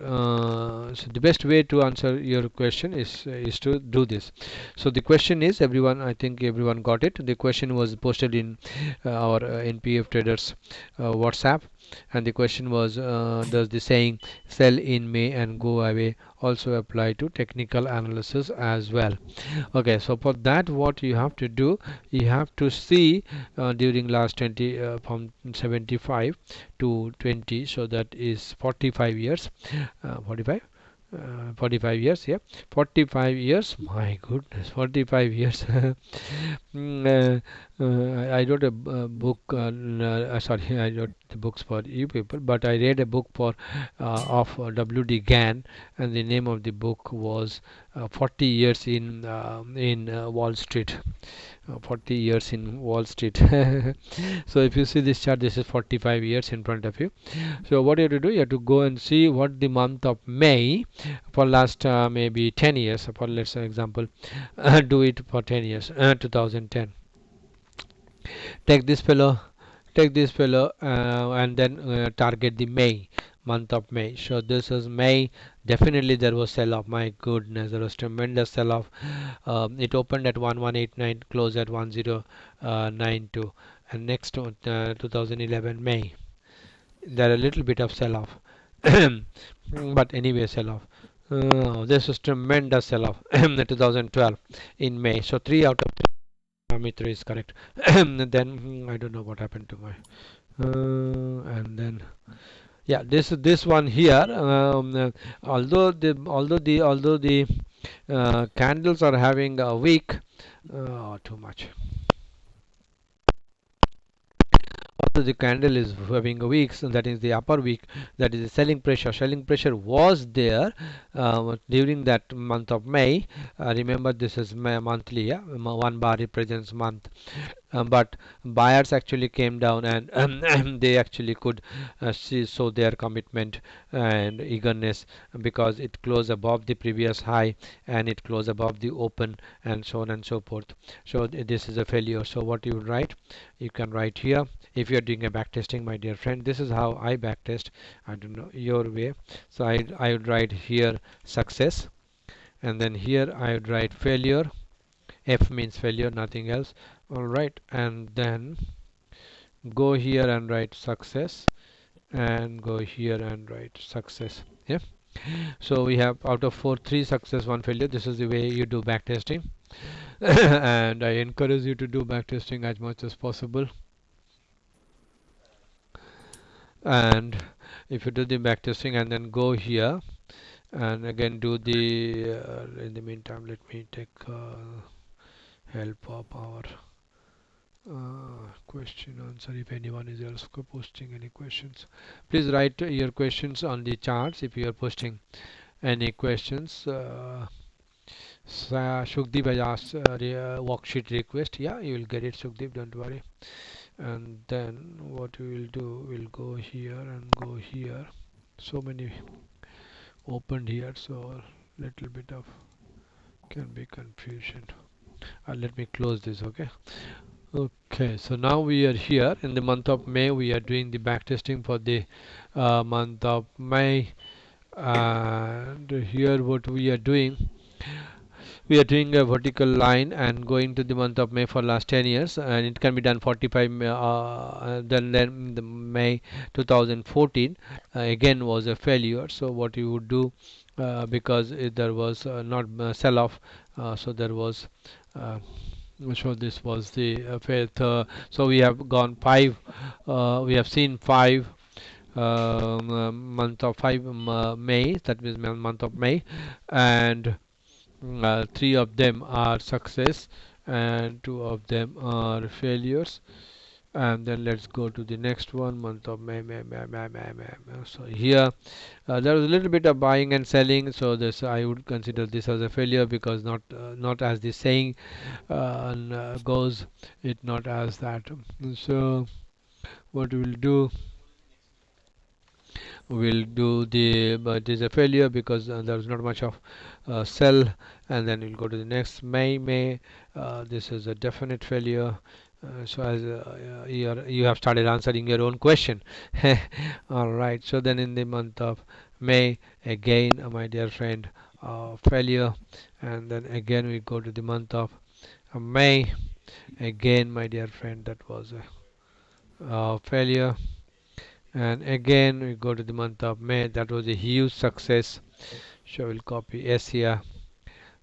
S1: So the best way to answer your question is to do this. So the question is, everyone, I think everyone got it. The question was posted in our NPF traders WhatsApp, and the question was, does the saying sell in May and go away also apply to technical analysis as well? Okay, so for that, what you have to do, you have to see during last 20 from 75 to 20, so that is 45 years. 45 45 years, yeah, 45 years, my goodness, 45 years. I wrote a book, sorry, I wrote the books for you people, but I read a book for of W.D. Gann, and the name of the book was 40 years in Wall Street. 40 years in Wall Street. So if you see this chart, this is 45 years in front of you. So what you have to do, you have to go and see what the month of May for last maybe 10 years, for let's say example, do it for 10 years, 2010. Take this fellow, take this fellow, and then target the May, month of May. So this is May. Definitely there was sell off. My goodness, there was tremendous sell off. It opened at 1189, closed at 1092, and next to 2011 May, there are a little bit of sell off. But anyway, sell off. This was tremendous sell off. 2012 in May. So 3 out of 3 parameter is correct. Then I don't know what happened to my and then yeah, this one here, although the candles are having a week, too much. Also the candle is having a week, so that is the upper week, that is the selling pressure. Selling pressure was there during that month of May. Remember, this is monthly, yeah, one bar represents month. But buyers actually came down, and they actually could show their commitment and eagerness, because it closed above the previous high and it closed above the open, and so on and so forth. So this is a failure. So what you would write, you can write here. If you are doing a back testing, my dear friend, this is how I back test. I don't know your way. So I would write here success, and then here I would write failure. F means failure, nothing else. All right, and then go here and write success, and go here and write success. Yeah, so we have out of 4, 3 success, 1 failure. This is the way you do backtesting. And I encourage you to do backtesting as much as possible. And if you do the backtesting and then go here and again do the in the meantime, let me take help of our question answer. If anyone is else posting any questions, please write your questions on the charts. If you are posting any questions, Shukdeep has asked worksheet request. Yeah, you will get it, Shukdeep, don't worry. And then what we will do, we'll go here and go here. so many opened here, so little bit of can be confusion. Let me close this. Okay, so now we are here in the month of May. We are doing the backtesting for the month of May, and here what we are doing a vertical line and going to the month of May for last 10 years, and it can be done 45 then the May 2014 again was a failure. So what you would do, because there was not sell off, so there was so this was the fifth, so we have gone five, we have seen five month of May, that means month of May, and three of them are success and two of them are failures. And then let's go to the next one, month of May. So here there was a little bit of buying and selling, so this I would consider this as a failure, because not as the saying goes, it not as that. So what we'll do the, but it is a failure because there's not much of sell. And then we'll go to the next May. This is a definite failure. So as you have started answering your own question. All right, so then in the month of May again, my dear friend, failure. And then again we go to the month of May again, my dear friend, that was a failure. And again we go to the month of May, that was a huge success. So we'll copy S here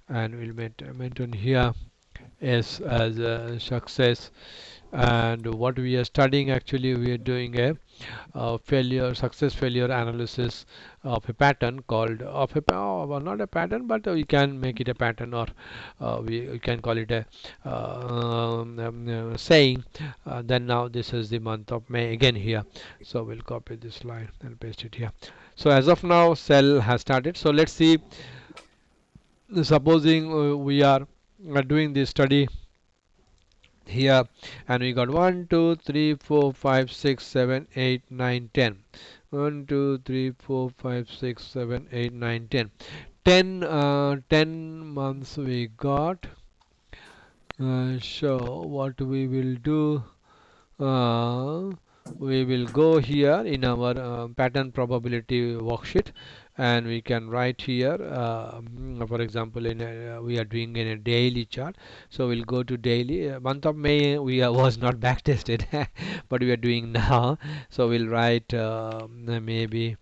S1: and we'll mention here S as a success. And what we are studying, actually we are doing a success failure analysis of a pattern called well, not a pattern, but we can make it a pattern, or we can call it a saying. Then now this is the month of May again here, so we'll copy this line and paste it here. So as of now sell has started. So let's see, supposing we are doing this study here, and we got 1 2 3 4 5 6 7 8 9 10. 1 2 3 4 5 6 7 8 9 10. 10 months we got. So what we will do, we will go here in our pattern probability worksheet, and we can write here, for example, we are doing in a daily chart. So we'll go to daily. Month of May we was not back tested, but we are doing now. So we'll write maybe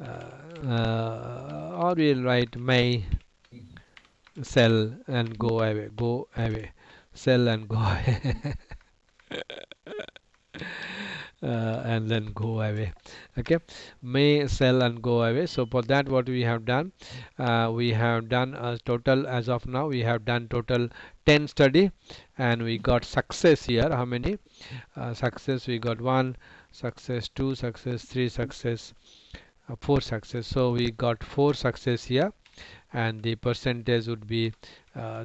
S1: or we'll write May sell and go away, sell and go away. And then go away. Okay, May sell and go away. So for that, what we have done, we have done a total, as of now we have done total 10 study, and we got success here. How many success? We got 1 success, 2 success, 3 success, 4 success. So we got 4 success here, and the percentage would be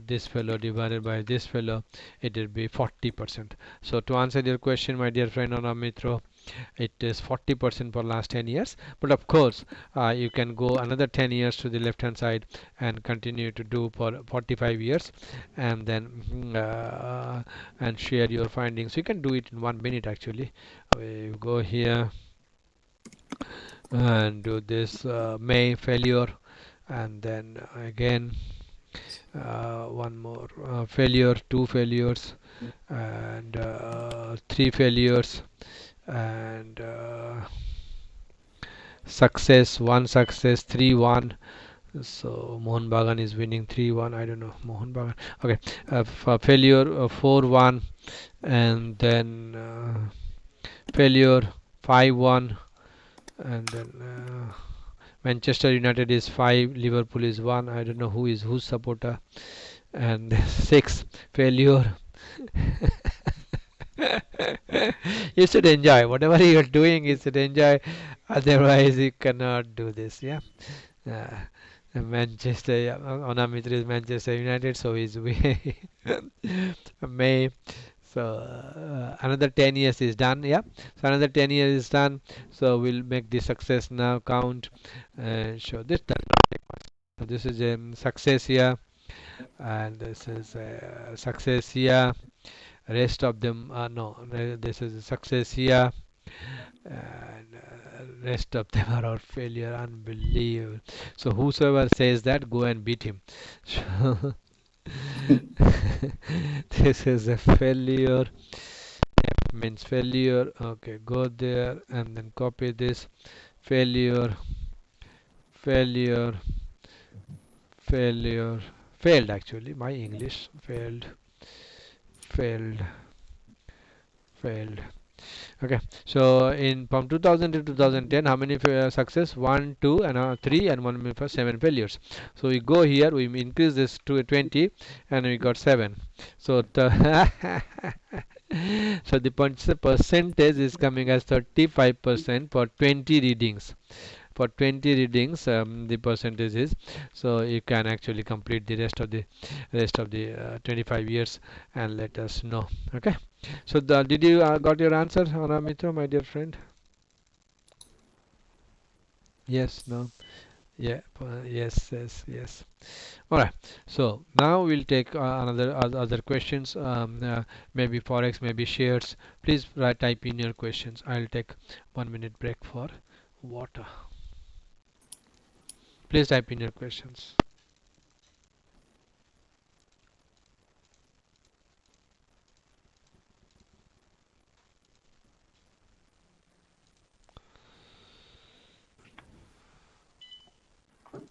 S1: this fellow divided by this fellow, it will be 40%. So to answer your question, my dear friend Anamitro, it is 40% for last 10 years. But of course you can go another 10 years to the left hand side and continue to do for 45 years, and then and share your findings. You can do it in 1 minute actually. We go here and do this May failure, and then again one more failure, 2 failures, and 3 failures, and success, 1 success, 3-1. So Mohan Bagan is winning 3-1. I don't know Mohan Bagan. Okay, for failure 4-1, and then failure 5-1, and then Manchester United is 5, Liverpool is 1. I don't know whose supporter. And 6 failure. You should enjoy whatever you are doing. You should enjoy. Otherwise, you cannot do this. Yeah. Manchester. Onamitra is Manchester United, so is we. May So another 10 years is done. Yeah, so another 10 years is done. So we'll make the success now count and show this does not take much. So this is a success here, and this is a success here. Rest of them are no, this is a success here, and rest of them are our failure. Unbelievable. So whosoever says that, go and beat him. This is a failure. Means failure. Okay, go there and then copy this. Failure, failure, failure, failed. Actually, my English failed, failed, failed. Okay, so in from 2000 to 2010, how many success? 1, 2, and 3, and 1 for 7 failures. So we go here, we increase this to 20, and we got 7. So the so the percentage is coming as 35% for 20 readings. For 20 readings, the percentage is, so you can actually complete the rest of the 25 years and let us know. Okay, so did you got your answer, Anamitra, my dear friend? Yes, no, yeah, yes. All right, so now we'll take another other questions, maybe forex, maybe shares. Please type in your questions. I'll take 1 minute break for water. Please type in your questions.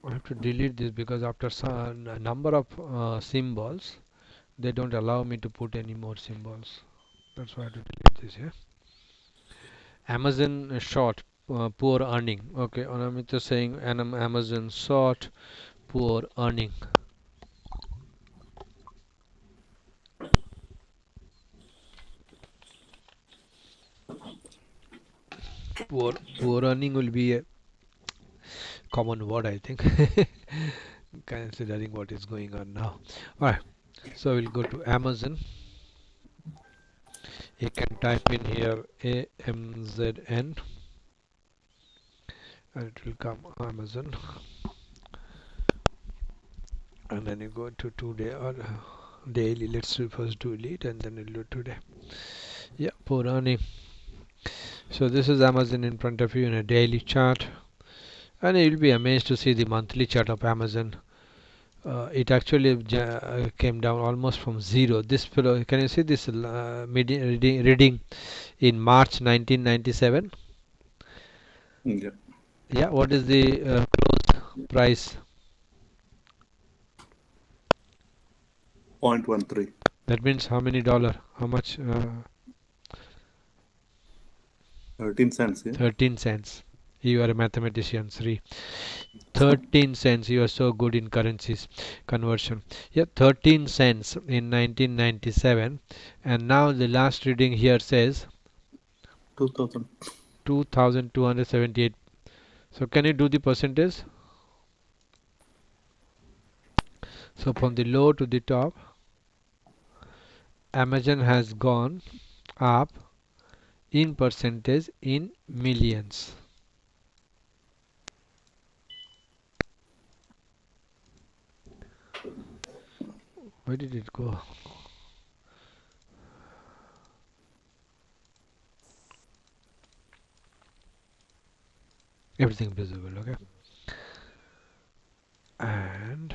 S1: I have to delete this because after some number of symbols, they don't allow me to put any more symbols. That's why I have to delete this here. Amazon short, poor earning. Okay, Anamita saying Amazon short, poor earning. Poor earning will be a common word, I think, considering what is going on now. All right, so we'll go to Amazon. You can type in here AMZN and it will come Amazon, and then you go to today or daily. Let's first delete and then we'll do today. Yeah, poor earning. So this is Amazon in front of you in a daily chart, and you'll be amazed to see the monthly chart of Amazon. It actually came down almost from zero. This fellow, can you see this reading in March 1997?
S2: Yeah.
S1: Yeah, what is the close price?
S2: 0.13.
S1: That means how many dollar? How much?
S2: 13 cents. Yeah.
S1: 13 cents. You are a mathematician, Sri. 13 cents. You are so good in currencies conversion. Yeah, 13 cents in 1997, and now the last reading here says
S2: 2000.
S1: 2278. So can you do the percentage? So from the low to the top, Amazon has gone up in percentage in millions. Where did it go? Everything visible, okay? And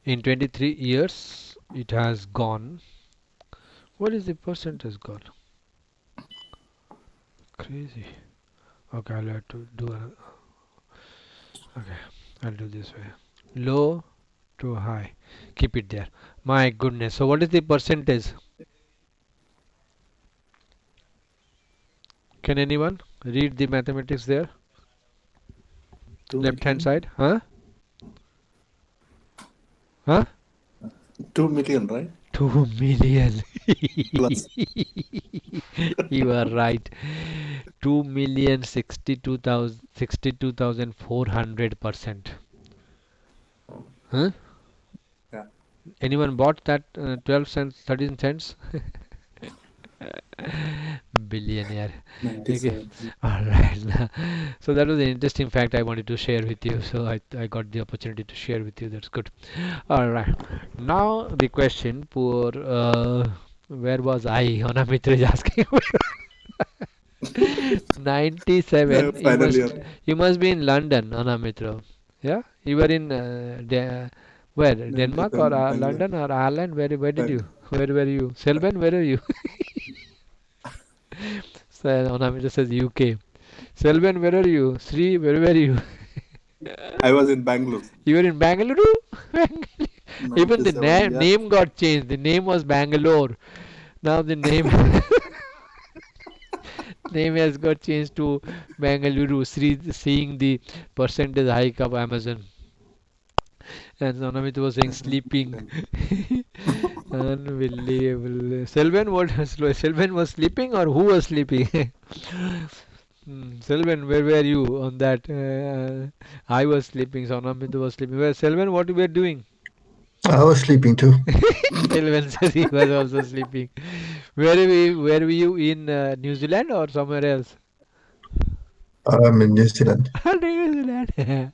S1: in 23 years it has gone. What is the percentage gone? Crazy. Okay, I'll have to do okay, I'll do this way. Low to high. Keep it there. My goodness. So what is the percentage? Can anyone read the mathematics there?
S2: 2
S1: Left hand
S2: million.
S1: side. Huh?
S2: 2 million, right?
S1: 2 million.
S2: Plus.
S1: You are right. 2,062,400%. Huh?
S2: Yeah.
S1: Anyone bought that 12 cents, 13 cents? Billionaire. Okay.
S2: 97.
S1: All right. So that was an interesting fact I wanted to share with you. So I got the opportunity to share with you. That's good. All right. Now the question for where was I? Anamitra is asking. 97. You
S2: Final
S1: must
S2: year.
S1: you must be in London, Anamitra. Yeah. You were in where? Denmark or
S2: 97 Bangalore.
S1: London or Ireland? Where did you?
S2: Bang.
S1: Where were you? Selben, where are you? So Anamitra says UK. Selben, where are you? Sri, where were you?
S2: I was in Bangalore.
S1: You were in Bangalore? Even the
S2: 97. Yeah.
S1: name got changed. The name was Bangalore. Now the name name has got changed to Bangalore. Sri, seeing the percentage hike of Amazon. And Sonamit was saying sleeping. Unbelievable. Selvan, what? Selvan was sleeping or who was sleeping? Selvan, where were you on that? I was sleeping. Sonamit was sleeping. Where Selvan, what you were doing?
S4: I was sleeping too.
S1: Selvan says he was also sleeping. Where were you in New Zealand or somewhere else?
S4: I'm in New Zealand.
S1: New Zealand.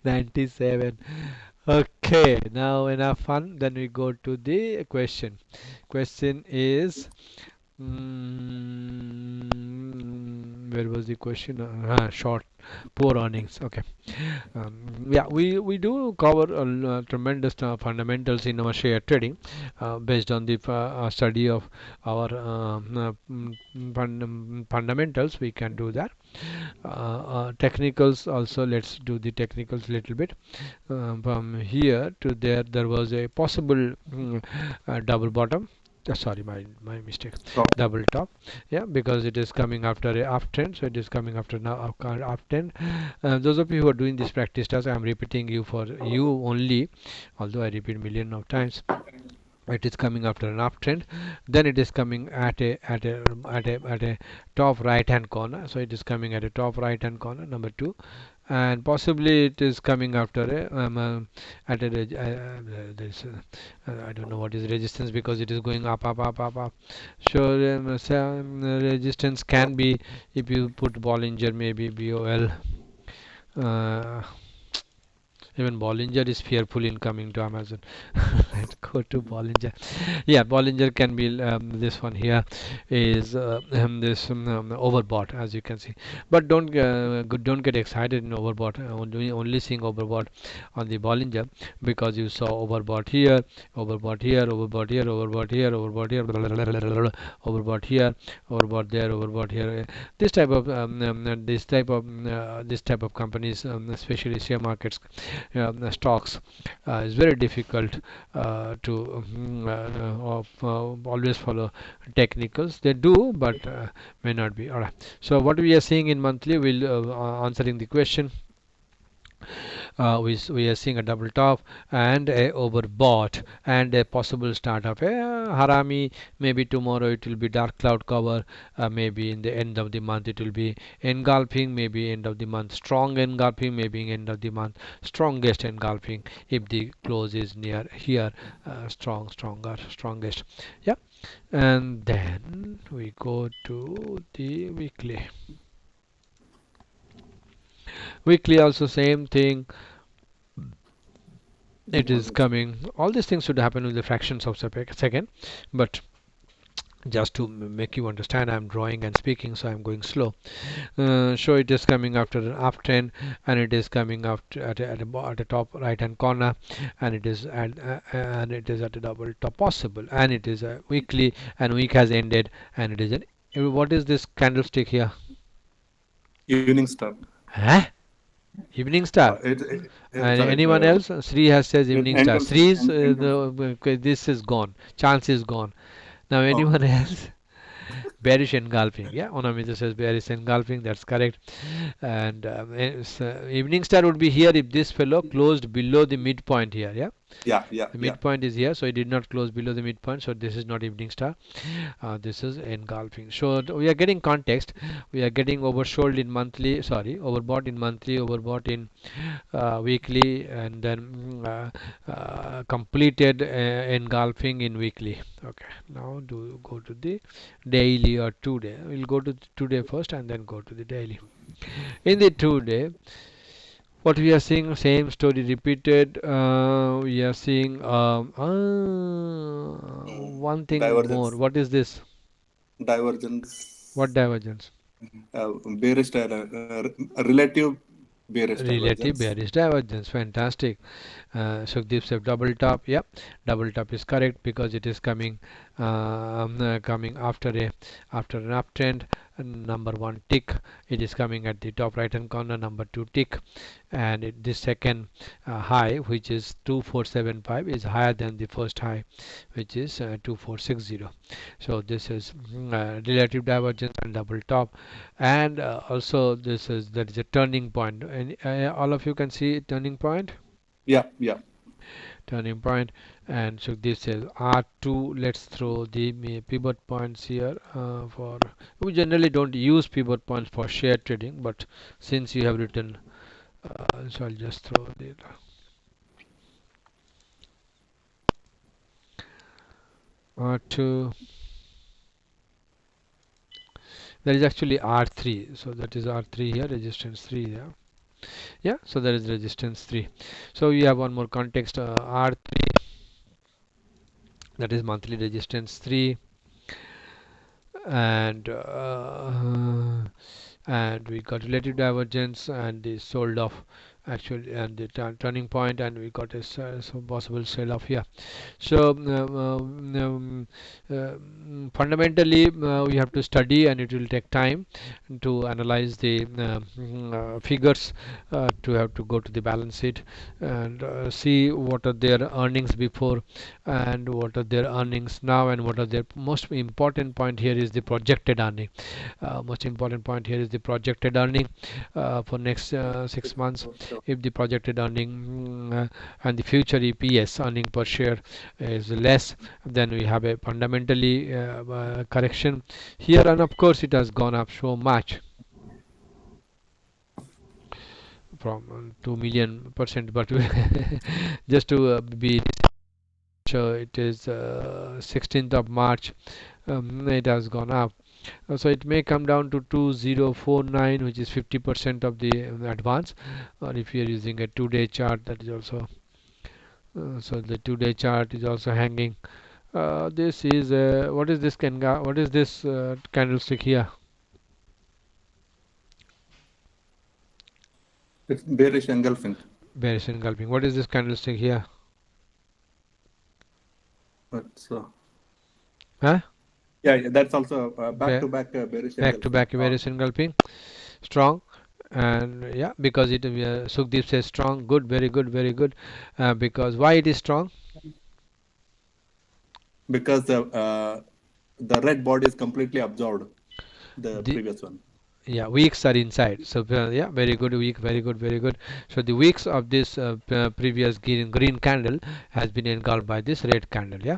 S1: 97. Okay, now enough fun. Then we go to the question. Question is, where was the question? Short, poor earnings. Okay. Yeah, we do cover tremendous fundamentals in our share trading based on the study of our fundamentals. We can do that. Technicals also. Let's do the technicals a little bit. From here to there was a possible double bottom. Sorry, my mistake.
S2: Top.
S1: Double top. Yeah, because it is coming after a uptrend, so it is coming after now uptrend. Those of you who are doing this practice task, I'm repeating you for you only, although I repeat million of times. It is coming after an uptrend, then it is coming at a top right hand corner, so it is coming at a top right hand corner, number two, and possibly it is coming after a at a there's I don't know what is resistance because it is going up. So resistance can be, if you put Bollinger, maybe BOL. uh, Even Bollinger is fearful in coming to Amazon. Let's go to Bollinger. Yeah, Bollinger can be this one here is this overbought, as you can see. But don't get excited in overbought. Only seeing overbought on the Bollinger, because you saw overbought here, overbought here, overbought here, overbought here, overbought here, overbought here, overbought there, overbought here. This type of companies, especially share markets, stocks, is very difficult to always follow technicals. They do, but may not be. All right. So what we are seeing in monthly, we'll answering the question. We are seeing a double top and a overbought and a possible start of a harami. Maybe tomorrow it will be dark cloud cover, maybe in the end of the month it will be engulfing, maybe end of the month strong engulfing, maybe end of the month strongest engulfing, if the close is near here, strongest. Yeah. And then we go to the weekly also same thing. It is coming. All these things should happen with the fractions of a second, but just to make you understand, I'm drawing and speaking, so I'm going slow. So it is coming after an uptrend, and it is coming after at a top right hand corner, and it is at a double top possible, and it is a weekly, and week has ended, and it is an what is this candlestick here?
S2: Evening star.
S1: Huh? Evening star. And anyone else? Sri has says evening star. Sri's this is gone. Chance is gone. Now anyone else? Bearish engulfing. Yeah, Onamita says bearish engulfing. That's correct. And evening star would be here if this fellow closed below the midpoint here. Yeah. The midpoint is here, so it did not close below the midpoint, so this is not evening star. This is engulfing. So we are getting context. We are getting oversold in monthly, overbought in monthly, overbought in weekly, and then completed engulfing in weekly. Okay, now do go to the daily or 2 day. We'll go to 2 day first and then go to the daily. In the 2 day, what we are seeing, same story repeated. We are seeing one thing more. What is this?
S2: Divergence.
S1: What divergence?
S2: Bearish, relative bearish
S1: Relative
S2: divergence.
S1: bearish divergence. Fantastic. Sukhdeep said double top. Yep, double top is correct because it is coming coming after an uptrend. Number one tick, it is coming at the top right hand corner. Number two tick, and this second high, which is 2475, is higher than the first high, which is 2460. So this is relative divergence and double top, and also there is a turning point, and all of you can see turning point.
S2: Yeah.
S1: Turning point. And so this is R2. Let's throw the pivot points here. For we generally don't use pivot points for share trading, but since you have written, so I'll just throw the R2. There is actually R3, so that is R3 here, resistance 3 there. Yeah, so there is resistance 3. So we have one more context, R3, that is monthly resistance 3, and we got relative divergence and the sold off actually, and the turning point, and we got a some possible sell off here. So fundamentally we have to study, and it will take time to analyze the figures, to have to go to the balance sheet and see what are their earnings before and what are their earnings now, and what are their most important point here is the projected earning. Most important point here is the projected earning for next 6 months. If the projected earning and the future EPS, earning per share, is less, then we have a fundamentally correction here, and of course it has gone up so much from 2 million percent, but just to be, so it is 16th of March, it has gone up. So it may come down to 2049, which is 50% of the advance, or if you are using a 2-day chart, that is also so the 2-day chart is also hanging. This is what is this candlestick here?
S2: It's bearish engulfing.
S1: Bearish engulfing. What is this candlestick here?
S2: That's
S1: Huh?
S2: yeah, that's also back to back bearish engulfing.
S1: Back to back bearish engulfing. Strong. And yeah, because it Sukhdeep says strong. Good, very good, very good. Because why it is strong?
S2: Because the red body is completely absorbed the previous one.
S1: Yeah, wicks are inside. So yeah, very good wick, very good, very good. So the wicks of this previous green candle has been engulfed by this red candle. Yeah,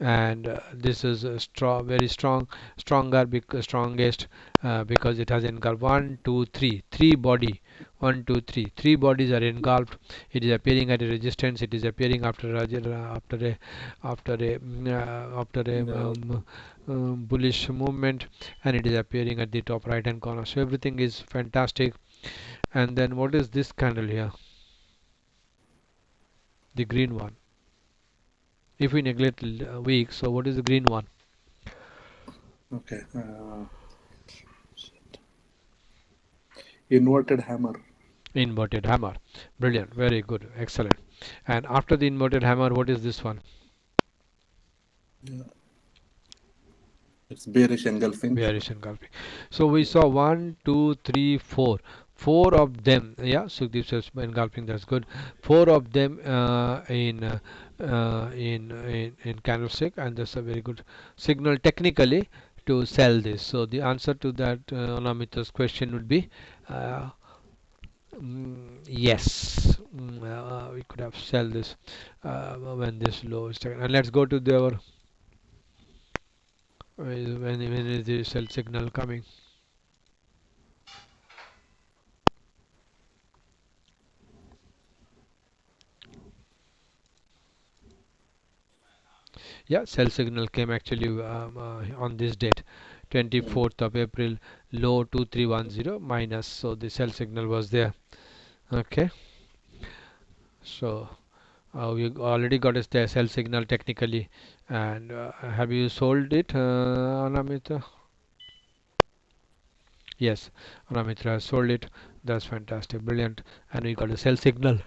S1: and this is a very stronger, strongest, because it has engulfed 1 2 3 3 body. 1 2 3 3 bodies are engulfed. It is appearing at a resistance. It is appearing after a bullish movement, and it is appearing at the top right hand corner. So everything is fantastic. And then what is this candle here? The green one. If we neglect weak, so what is the green one?
S2: Okay. Inverted hammer.
S1: Inverted hammer. Brilliant. Very good. Excellent. And after the inverted hammer, what is this one?
S2: Yeah. It's bearish engulfing.
S1: Bearish engulfing. So we saw 1 2 3 4. 4 of them. Yeah, so this is engulfing. That's good. 4 of them in candlestick, and that's a very good signal technically to sell this. So the answer to that Anamita's question would be yes. We could have sell this when this low is taken. And let's go to the when is the sell signal coming. Yeah, sell signal came actually on this date, 24th of April, low 2310 minus, so the sell signal was there. Okay, so we already got a sell signal technically. And have you sold it, Anamita? Yes, Anamitra has sold it. That's fantastic, brilliant. And we got a sell signal.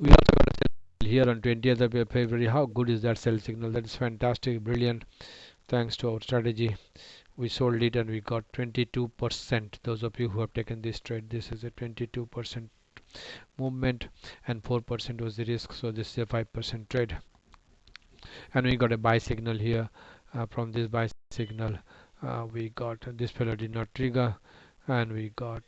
S1: We also got a sell signal here on 20th of February. How good is that sell signal? That is fantastic, brilliant. Thanks to our strategy, we sold it and we got 22%. Those of you who have taken this trade, this is a 22% movement and 4% was the risk, so this is a 5% trade. And we got a buy signal here. From this buy signal, we got this fellow did not trigger, and we got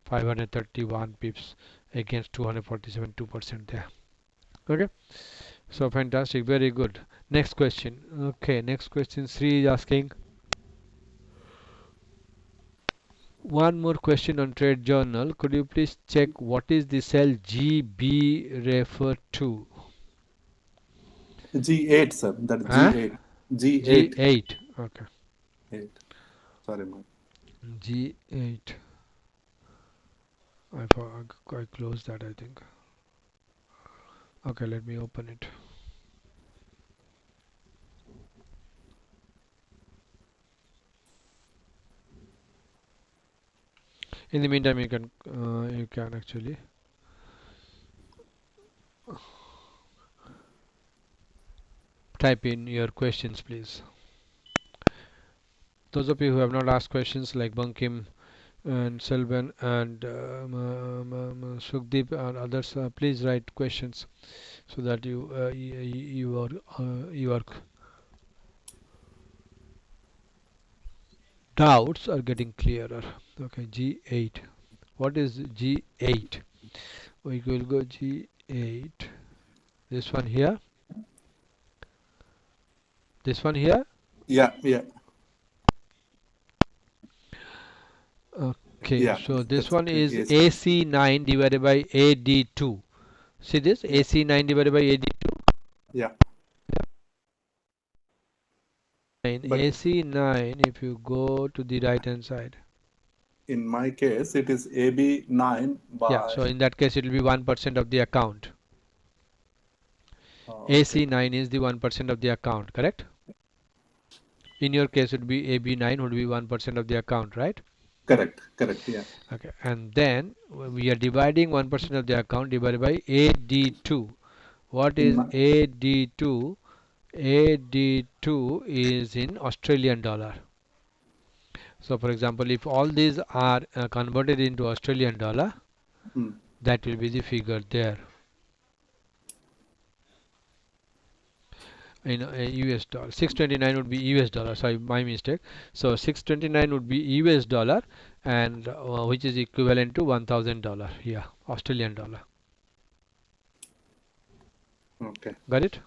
S1: 531 pips against 247, 2% there. Okay, so fantastic, very good. Next question. Okay, next question. Sri is asking one more question on trade journal. Could you please check what is the cell GB refer to?
S2: G8, sir. That
S1: Huh?
S2: G8. G8.
S1: G8. Okay.
S2: 8. Sorry, man.
S1: G8. I closed that, I think. Okay, let me open it. In the meantime, you can actually type in your questions, please. Those of you who have not asked questions, like Bankim and Selvan and Sukhdeep and others, please write questions so that your doubts are getting clearer. Okay, G8. What is G8? We will go G8. This one here. This one here.
S2: Yeah, yeah.
S1: Okay,
S2: Yeah,
S1: so this
S2: that's
S1: one is
S2: yes.
S1: AC9 divided by AD2. See this?
S2: Yeah.
S1: AC9 divided by AD2.
S2: Yeah.
S1: And
S2: But
S1: AC9, if you go to the right hand side.
S2: in my case, it is AB9
S1: Yeah,
S2: by.
S1: so in that case, it will be 1% of the account.
S2: Okay.
S1: AC9 is the 1% of the account, correct? In your case, it would be AB9 would be 1% of the account, right?
S2: Correct. Correct. Yeah.
S1: Okay, and then we are dividing 1% of the account divided by AD2. What
S2: In
S1: is
S2: my
S1: AD2? AD2 is in Australian dollar. So for example, if all these are converted into Australian dollar, that will be the figure there in US dollar. 629 would be US dollar. Sorry, my mistake. So 629 would be US dollar, and which is equivalent to $1,000. Yeah, Australian dollar.
S2: Okay.
S1: Got it?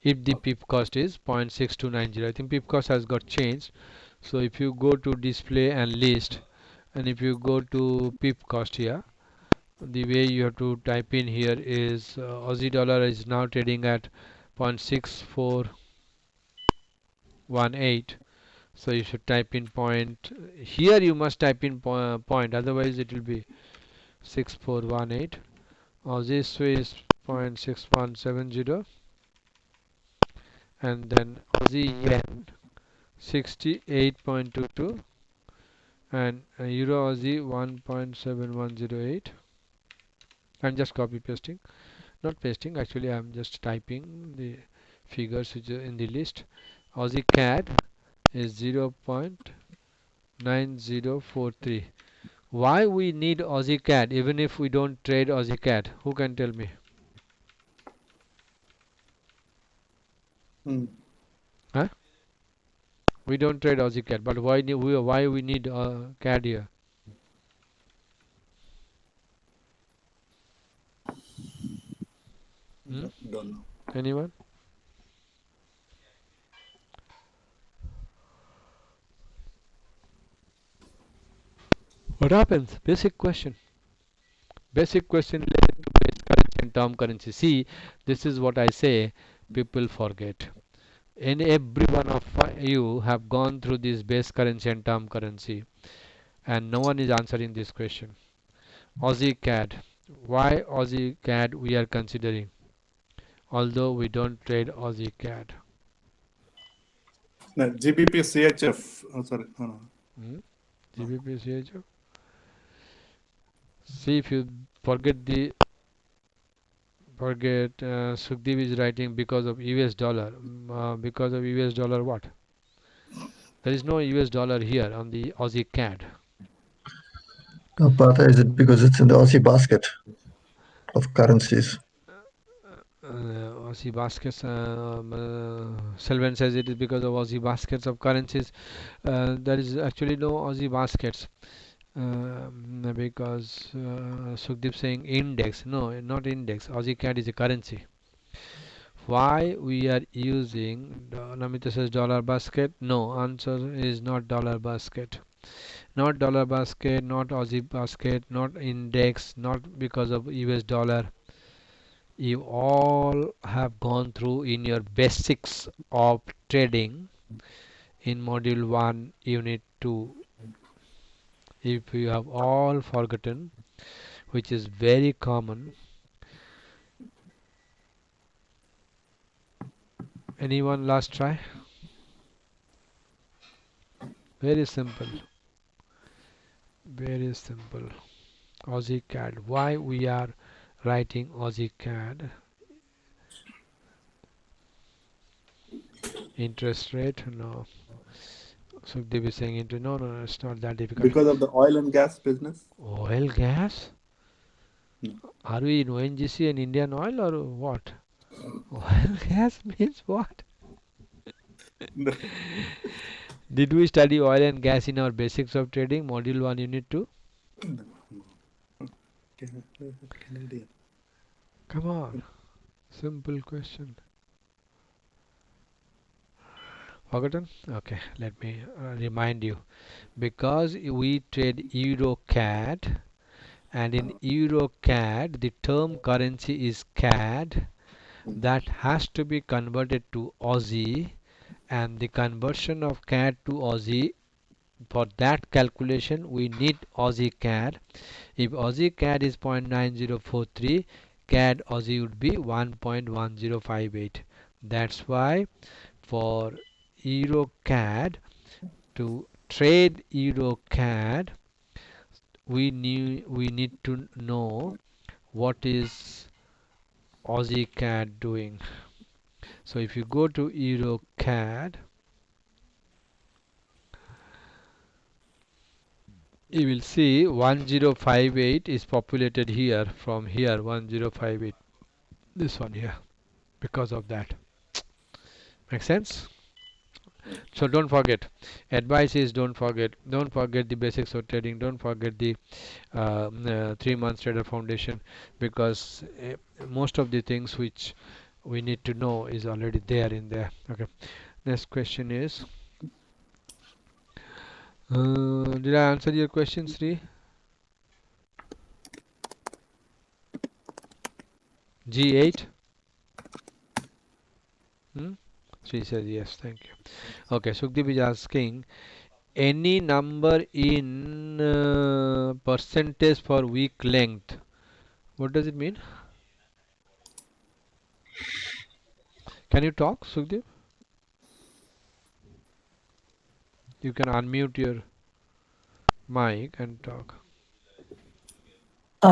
S1: If the
S2: Okay.
S1: pip cost is 0.6290, I think pip cost has got changed. So if you go to display and list, and if you go to pip cost here, the way you have to type in here is Aussie dollar is now trading at 0.6418. So you should type in point here. You must type in point, otherwise it will be 6418. Aussie Swiss 0.6170, and then Aussie yen 68.22, and Euro Aussie 1.7108. I'm just copy pasting, not pasting, actually I'm just typing the figures which are in the list. Aussie CAD is 0.9043. Why we need Aussie CAD even if we don't trade Aussie CAD? Who can tell me? Huh? We don't trade Aussie CAD, but why we need CAD here? Hmm?
S2: Don't know.
S1: Anyone? What happens? Basic question. Basic question related to base currency and term currency. See, this is what I say. People forget. And every one of you have gone through this base currency and term currency, and no one is answering this question. Aussie CAD. Why Aussie CAD we are considering, although we don't trade Aussie CAD.
S2: No, GBP CHF. Oh, sorry. No, no.
S1: Hmm? GBP CHF. See, if you forget the forget Sukhdev is writing because of US dollar. Because of US dollar what? There is no US dollar here on the Aussie CAD.
S4: But is it because it's in the Aussie basket of currencies?
S1: Aussie baskets. Selvin says it is because of Aussie baskets of currencies. There is actually no Aussie baskets because Sukhdeep saying index. No, not index. Aussie CAD is a currency. Why we are using? Namita says dollar basket. No, answer is not dollar basket. Not dollar basket. Not Aussie basket. Not index. Not because of US dollar. You all have gone through in your basics of trading in module 1 unit 2. If you have all forgotten, which is very common, anyone last try? Very simple, very simple. Aussie CAD. Why we are writing Aussie CAD? Interest rate? No. Sukhdev is saying into no, no, it's not that difficult.
S2: Because of the oil and gas business?
S1: Oil, gas?
S2: No.
S1: Are we in ONGC and Indian Oil or what? Oil, gas means what?
S2: No.
S1: Did we study oil and gas in our basics of trading, module 1, unit 2?
S2: No. Canadian.
S1: Come on, simple question. Forgotten? Okay, let me remind you. Because we trade Euro CAD, and in Euro CAD the term currency is CAD, that has to be converted to Aussie, and the conversion of CAD to Aussie, for that calculation we need Aussie CAD. If Aussie CAD is 0.9043, CAD Aussie would be 1.1058. That's why for Euro CAD, to trade Euro CAD, we need to know what is Aussie CAD doing. So if you go to Euro CAD, you will see 1058 is populated here, from here 1058, this one here, because of that. Make sense? So don't forget, advice is don't forget the basics of trading, don't forget the 3 months trader foundation, because most of the things which we need to know is already there in there. Okay, next question is, did I answer your question, Sri? G8? Sri says yes, thank you. Okay, Sukhdeep is asking, any number in percentage for week length. What does it mean? Can you talk, Sukhdeep? You can unmute your mic and talk.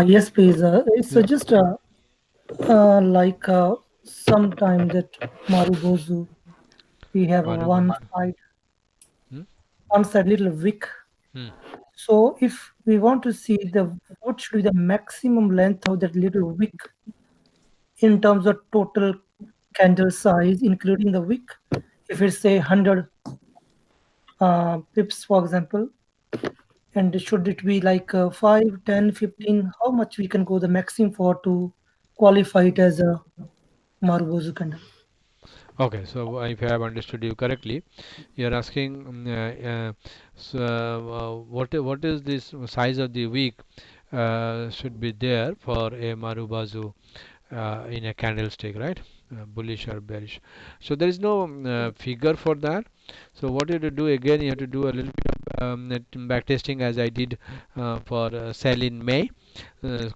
S3: Yes, please. It's
S1: Yeah.
S3: just like sometime that Marubozu, we have one
S1: Marubozu.
S3: side,
S1: Hmm?
S3: one side little wick.
S1: Hmm.
S3: So if we want to see what should be the maximum length of that little wick in terms of total candle size, including the wick, if it's say 100 pips, for example, and should it be like 5, 10, 15? How much we can go the maximum for to qualify it as a Marubozu candle.
S1: Okay, so if I have understood you correctly, you're asking what is this size of the wick should be there for a Marubozu in a candlestick, right? Bullish or bearish. So there is no figure for that. So what you have to do again, you have to do a little bit of back testing as I did for sell in May.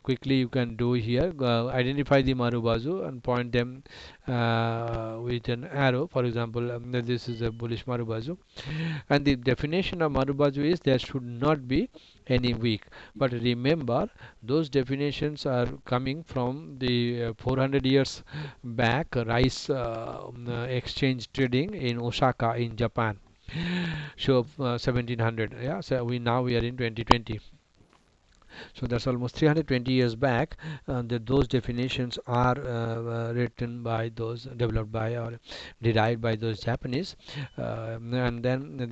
S1: Quickly you can do here. Identify the Marubozu and point them with an arrow. For example, this is a bullish Marubozu, and the definition of Marubozu is there should not be any wick. But remember, those definitions are coming from the 400 years back rice exchange trading in Osaka in Japan. So 1700, yeah. So we are in 2020. So that's almost 320 years back. Those definitions are written by those, developed by or derived by those Japanese, and then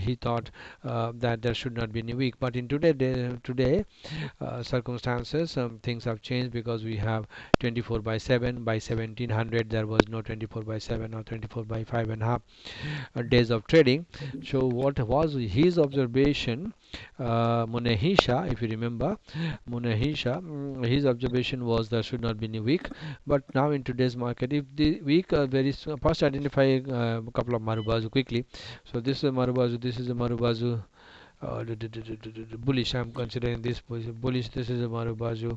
S1: he thought that there should not be any week. But in today circumstances, things have changed because we have 24 by 7. By 1700 there was no 24 by 7 or 24 by 5.5 days of trading. So what was his observation? Munehisha, if you remember, Munehisha, his observation was there should not be any week. But now in today's market, if the week first identify a couple of Marubozu quickly. So this is a Marubozu, this is a Marubozu. Bullish, I'm considering this bullish. This is a Marubozu,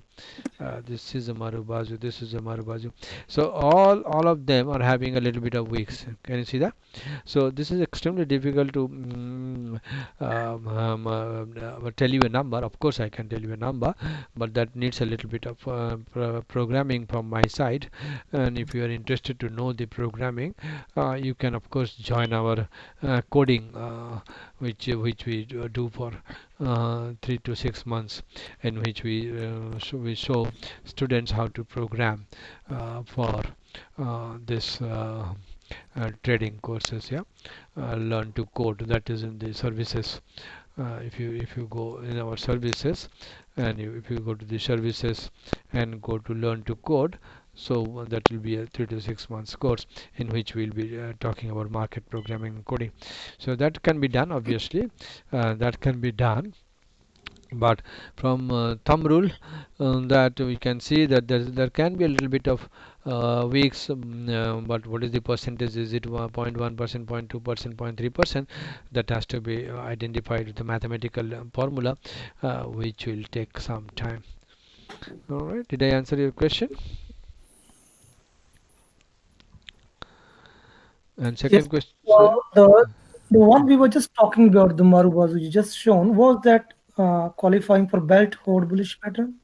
S1: this is a Marubozu, this is a Marubozu. So all of them are having a little bit of wicks. Can you see that? So this is extremely difficult to tell you a number. Of course I can tell you a number, but that needs a little bit of programming from my side. And if you are interested to know the programming, you can of course join our coding, which we do for 3 to 6 months, in which we show students how to program for this trading courses. Yeah, learn to code, that is in the services. If you go in our services, and if you go to the services and go to learn to code, so that will be a 3 to 6 months course in which we'll be talking about market programming and coding. So that can be done, obviously. That can be done, but from thumb rule, that we can see that there can be a little bit of weeks, but what is the percentage? Is it 0.1%, 0.2%, 0.3%? That has to be identified with the mathematical formula, which will take some time. All right, did I answer your question? And second
S3: Yes.
S1: question,
S3: The one we were just talking about, the Marubozu you just shown, was that qualifying for belt hold bullish pattern?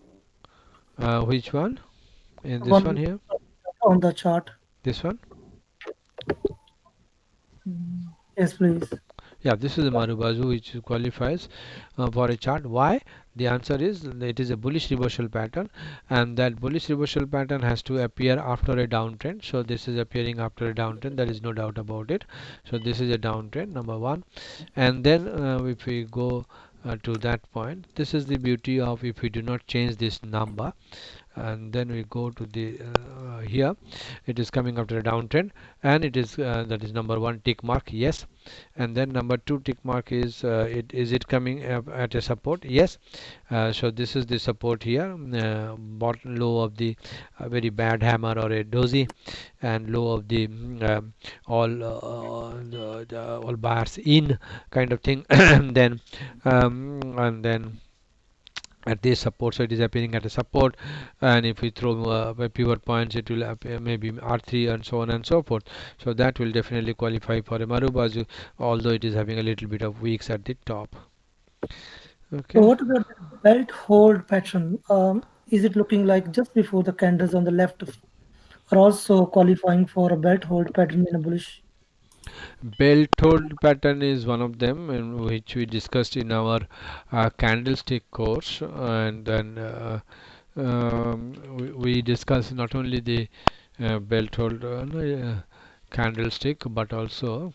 S1: which one? In
S3: The
S1: this
S3: one
S1: one
S3: we
S1: here,
S3: on the chart.
S1: this one.
S3: Yes, please.
S1: Yeah, this is the Marubozu which qualifies for a chart. Why? The answer is it is a bullish reversal pattern, and that bullish reversal pattern has to appear after a downtrend. So this is appearing after a downtrend. There is no doubt about it. So this is a downtrend, number one. And then if we go to that point, this is the beauty of if we do not change this number, and then we go to the here, it is coming after a downtrend, and it is that is number one tick mark, yes. And then number two tick mark is is it coming at a support? Yes. So this is the support here, bottom low of the very bad hammer or a dozy, and low of the all bars in kind of thing. And then at this support, so it is appearing at a support, and if we throw pivot points, it will appear maybe R3 and so on and so forth. So that will definitely qualify for a Marubozu, although it is having a little bit of weeks at the top.
S3: So
S1: Okay.
S3: what about the belt hold pattern? Is it looking like just before the candles on the left are also qualifying for a belt hold pattern in a bullish?
S1: Belt hold pattern is one of them, in which we discussed in our candlestick course, and then we discussed not only the belt hold candlestick, but also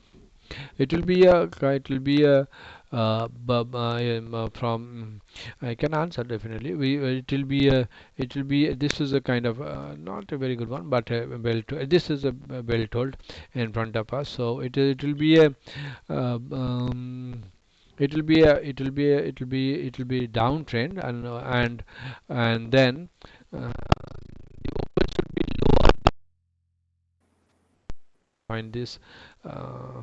S1: it will be a from I can answer definitely. It will be this is a kind of not a very good one, but this is a bell told in front of us. So it will be a it will be downtrend, and then the open should be lower. Find this uh,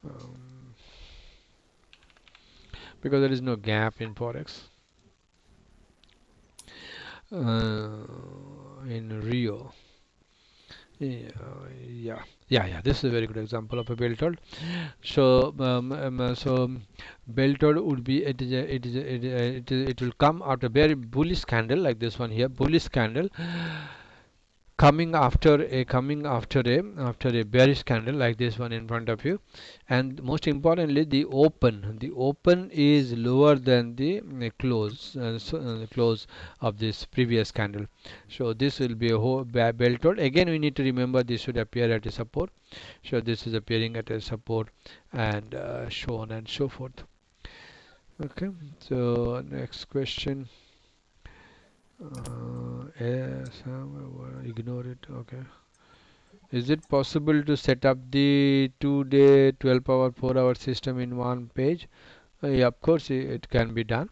S1: um, because there is no gap in Forex in Rio. Yeah, yeah. This is a very good example of a bell toll. So, bell toll would be it will come out a very bullish candle like this one here, bullish candle coming after a bearish candle like this one in front of you, and most importantly the open is lower than the the close of this previous candle. So this will be a whole bell toll. Again we need to remember this should appear at a support, so this is appearing at a support, and so on and so forth. Okay, so next question. Yes, ignore it. Okay. Is it possible to set up the 2-day, 12-hour, 4-hour system in one page? Yeah, of course it can be done,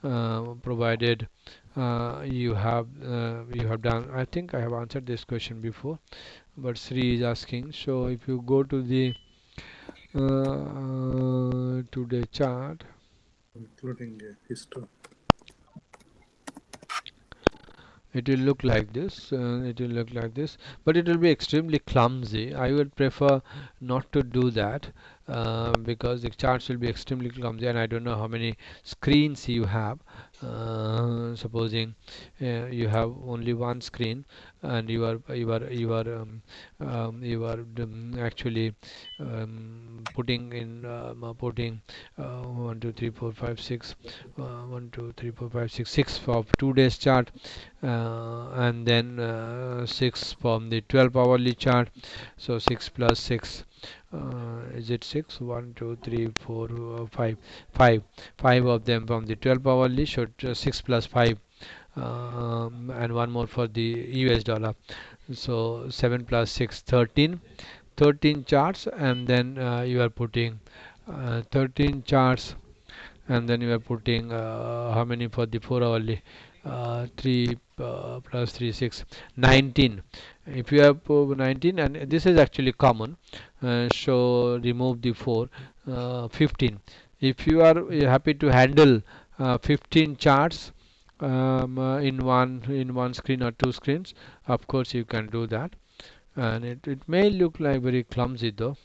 S1: provided you have done. I think I have answered this question before, but Sri is asking. So if you go to the today chart,
S2: including history.
S1: it will look like this. But it will be extremely clumsy. I would prefer not to do that, because the charts will be extremely clumsy, and I don't know how many screens you have. Supposing you have only one screen, and actually putting 1 2 3 4 5 6 1 2 3 4 5 6 6 for 2 days chart, and then 6 from the 12 hourly chart. So 6 plus 6, is it 6 1 2 3 4 5 5 of them from the 12 hourly, so 6 plus 5, and one more for the US dollar. So 7 plus 6, 13 charts, and then you are putting 13 charts, and then you are putting how many for the 4 hourly, 3 plus 3 6, 19. If you have 19, and this is actually common, so remove the 4, 15. If you are happy to handle 15 charts in one screen or two screens, of course you can do that, and it may look like very clumsy though.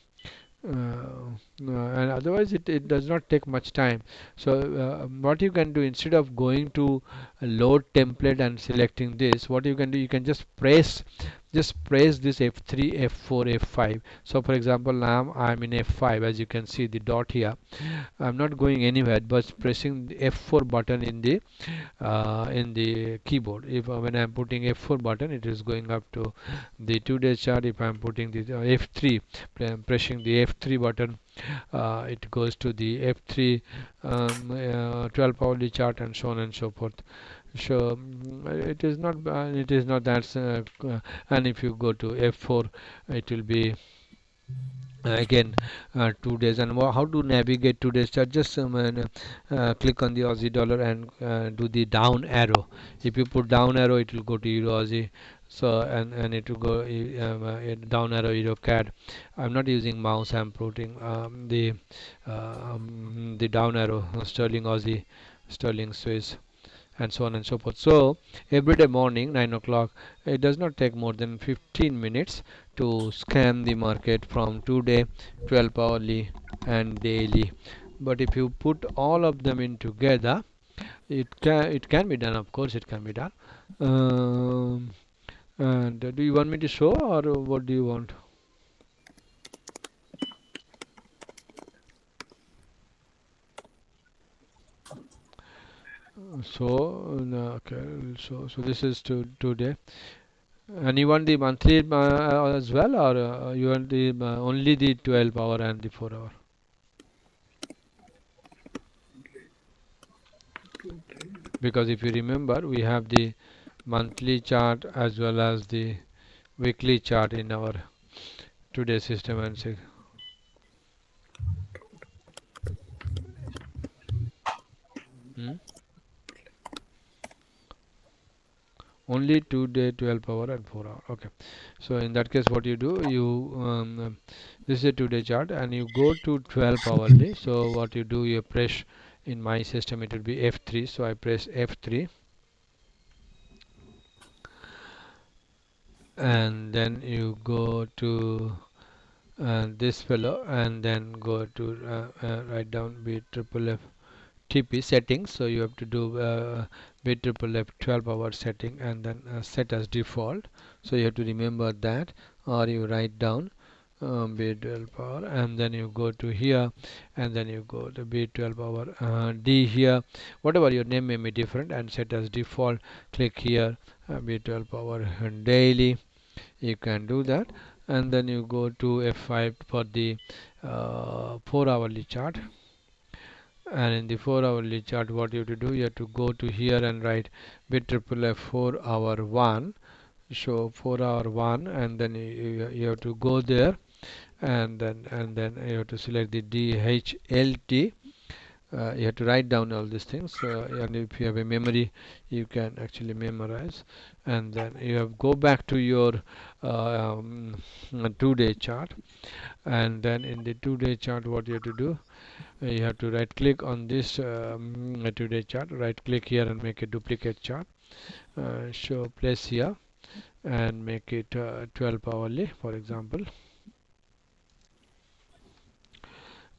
S1: And otherwise it does not take much time. So what you can do, instead of going to a load template and selecting this, what you can do, you can just press this F3, F4, F5. So for example, now I'm in F5. As you can see the dot here, I'm not going anywhere but pressing the F4 button in the keyboard. If when I'm putting F4 button, it is going up to the 2 days chart. If I'm putting the F3, pressing the F3 button, it goes to the F3 12 hourly chart, and so on and so forth. So it is not that and if you go to F4, it will be again 2 days. And how to navigate 2 days chart? Just click on the Aussie dollar and do the down arrow. If you put down arrow, it will go to Euro Aussie. So and it will go down arrow Euro CAD. I'm not using mouse, I'm putting the down arrow Sterling Aussie, Sterling Swiss, and so on and so forth. So every day morning 9 o'clock, it does not take more than 15 minutes to scan the market from 2 day, 12 hourly, and daily. But if you put all of them in together, it can be done. Of course it can be done. And do you want me to show, or what do you want? So okay, so this is today. And you want the monthly as well, or you want the only the 12 hour and the 4 hour? because if you remember, we have the monthly chart as well as the weekly chart in our today system, and say only 2 day 12 hour and 4 hour. Okay, so in that case what you do, you this is a 2 day chart and you go to 12 hourly. So what you do, you press, in my system it will be F3, so I press F3 and then you go to this fellow and then go to write down B triple F TP settings. So you have to do B triple F 12 hour setting and then set as default. So you have to remember that, or you write down B12 hour and then you go to here and then you go to B12 hour D here, whatever your name may be different, and set as default. Click here B12 hour daily, you can do that, and then you go to F5 for the 4 hourly chart. And in the 4 hourly chart, what you have to do, you have to go to here and write bit triple F 4 hour 1. So 4 hour 1, and then you have to go there and then you have to select the DHLT. You have to write down all these things, and if you have a memory you can actually memorize, and then you have go back to your 2 day chart. And then in the 2 day chart, what you have to do, you have to right click on this 2 day chart, right click here and make a duplicate chart, show place here and make it 12 hourly, for example,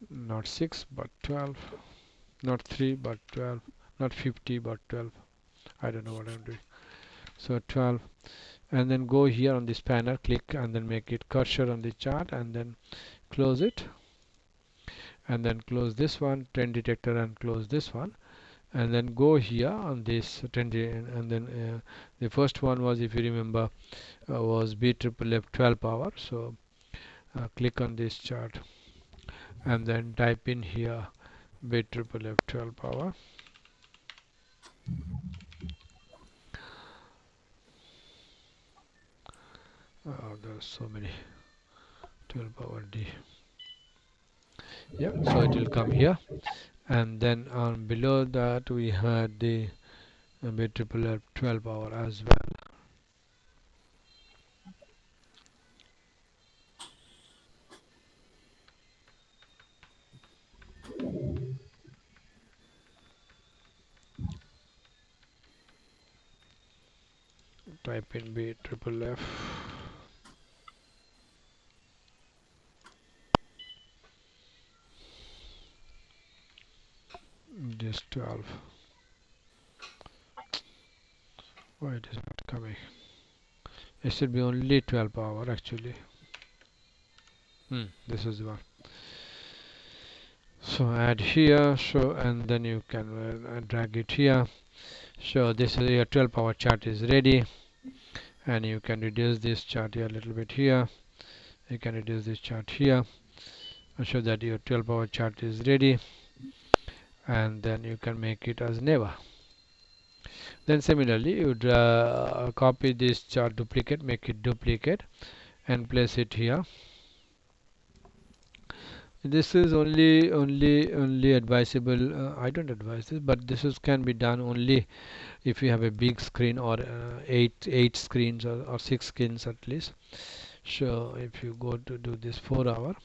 S1: not 6 but 12, not 3 but 12, not 50 but 12. I don't know what I'm doing. So 12, and then go here on this panel, click and then make it cursor on the chart and then close it, and then close this one, trend detector, and close this one, and then go here on this trend, and then the first one was, if you remember, was B triple F 12 hour. So click on this chart and then type in here B triple F 12 hour. There's so many 12 hour D. Yeah, so it will come here, and then below that we had the B triple F 12 hour as well. Type in B triple F. Just 12. Why it is not coming? It should be only 12 hour actually. This is the one. So add here, so, and then you can drag it here. So this is your 12 hour chart is ready, and you can reduce this chart here a little bit here. You can reduce this chart here, so that your 12 hour chart is ready, and then you can make it as never. Then similarly you copy this chart duplicate, make it duplicate and place it here. This is only advisable, I don't advise this, but this is can be done only if you have a big screen, or eight screens, or 6 screens at least. So if you go to do this 4 hour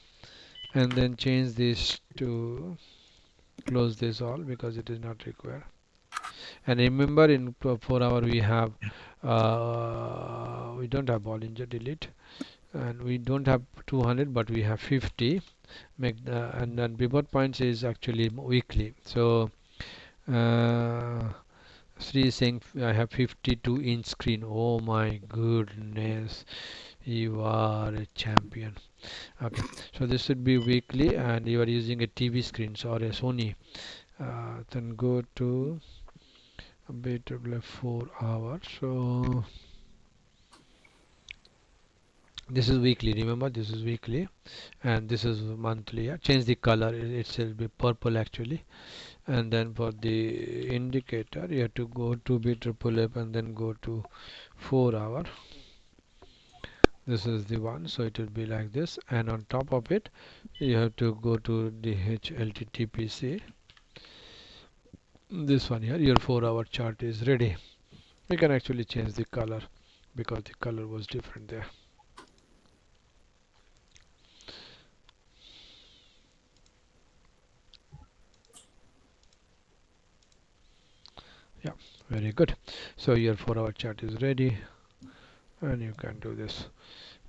S1: and then change this to close this all because it is not required. And remember, in 4 hour we have we don't have Bollinger, delete, and we don't have 200 but we have 50. Make the, and then pivot points is actually weekly. So Sri is saying I have 52-inch screen. Oh my goodness, you are a champion. Okay, so this should be weekly, and you are using a TV screen, or a Sony. Then go to BW 4 hours. So This is weekly, remember, this is weekly, and this is monthly. Yeah? Change the color, it shall be purple actually. And then for the indicator you have to go to B triple F and then go to 4 hour. This is the one, so it will be like this, and on top of it you have to go to the HLTTPC. This one here, your 4 hour chart is ready. You can actually change the color because the color was different there. Yeah, very good. So your 4 hour chart is ready and you can do this.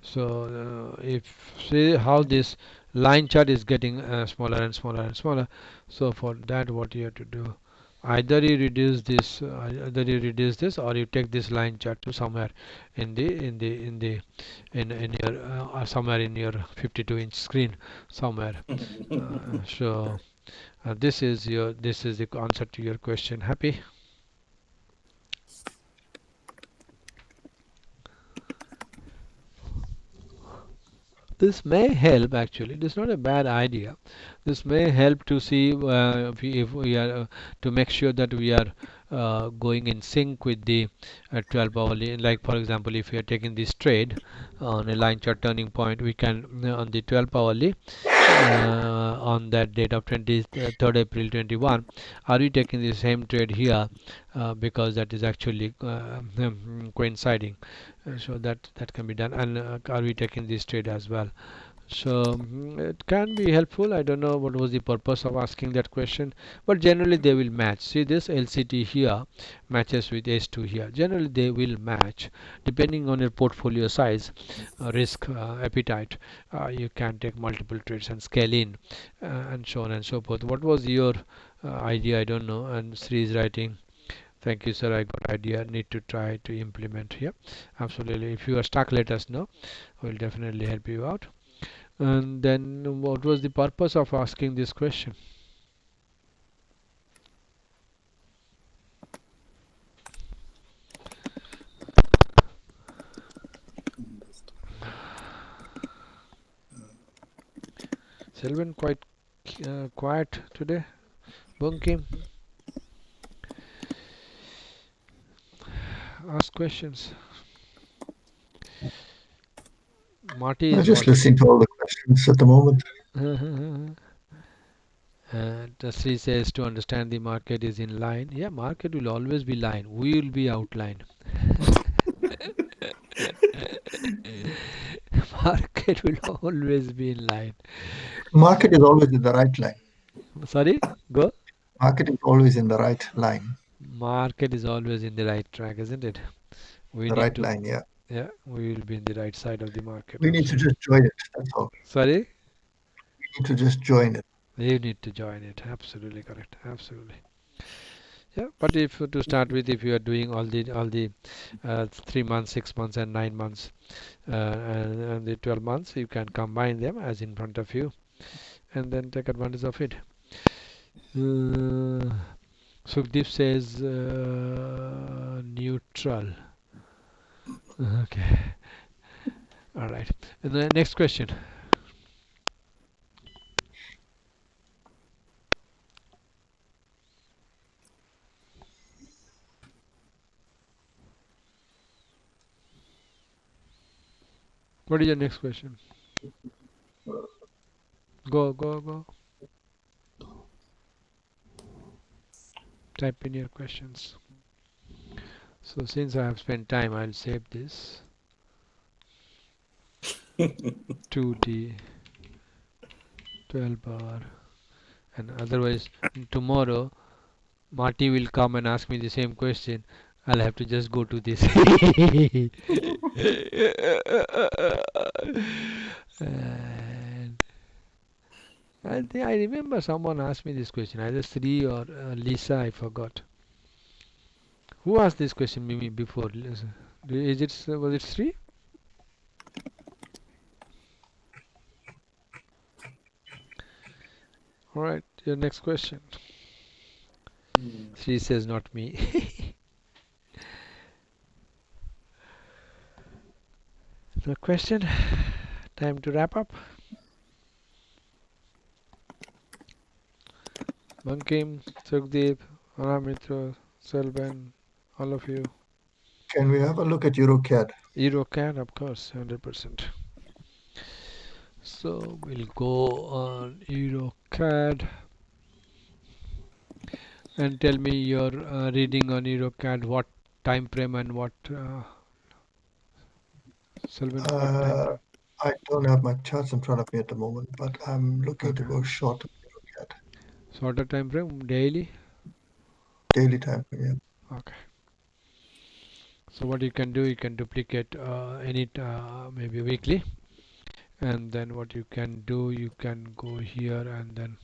S1: So if see how this line chart is getting smaller and smaller and smaller, so for that what you have to do, either you reduce this or you take this line chart to somewhere in your somewhere in your 52-inch screen somewhere. So this is the answer to your question. Happy? This may help actually. This is not a bad idea. This may help to see if we are to make sure that we are going in sync with the 12 hourly. Like for example, if we are taking this trade on a line chart turning point, we can on the 12 hourly on that date of 23rd April 21, are we taking the same trade here because that is actually coinciding. So that can be done, and are we taking this trade as well. So it can be helpful. I don't know what was the purpose of asking that question, but generally they will match. See, this LCT here matches with S2 here. Generally they will match depending on your portfolio size, risk appetite. You can take multiple trades and scale in and so on and so forth. What was your idea? I don't know. And Sri is writing, thank you, sir. I got idea. Need to try to implement here. Absolutely. If you are stuck, let us know. We'll definitely help you out. And then, what was the purpose of asking this question? Selvan quite quiet today. Bunkim, ask questions. Marty
S4: I'm
S1: is
S4: just
S1: watching.
S4: listening to all the questions at the moment.
S1: Tasri says to understand the market is in line. Yeah, market will always be line. We will be outline. Market will always be in line.
S4: Market is always in the right line.
S1: Sorry, go.
S4: Market is always in the right line.
S1: Market is always in the right track, isn't it? We
S4: The
S1: need
S4: right
S1: to,
S4: line, yeah.
S1: yeah, we will be in the right side of the market.
S4: We need to
S1: Absolutely.
S4: just join it. That's all.
S1: Sorry,
S4: We need to just join it.
S1: you need to join it. Absolutely correct. Absolutely. Yeah, but if to start with, if you are doing all the 3 months, 6 months, and 9 months, and the 12 months, you can combine them as in front of you, and then take advantage of it. Sukhdeep says neutral. Okay. All right. And the next question. What is your next question? Go. Type in your questions. So since I have spent time, I'll save this to the 12 hour, and otherwise tomorrow Marty will come and ask me the same question. I'll have to just go to this. And I think I remember someone asked me this question, either Sri or Lisa, I forgot. Who asked this question maybe before? Is it was it Sri? All right, your next question. Sri says not me. The question. Time to wrap up. Bankim, Sukdeep, Anamitra, Selvan, all of you.
S4: Can we have a look at EuroCAD?
S1: EuroCAD, of course, 100%. So we'll go on EuroCAD and tell me your reading on EuroCAD. What time frame and what Selvan? What time frame?
S4: I don't have my charts in front of me at the moment, but I'm looking to
S1: Okay.
S4: go short on EuroCAD.
S1: Shorter time frame, daily.
S4: Daily time frame, yeah.
S1: Okay. So what you can do, you can duplicate any maybe weekly, and then what you can do, you can go here and then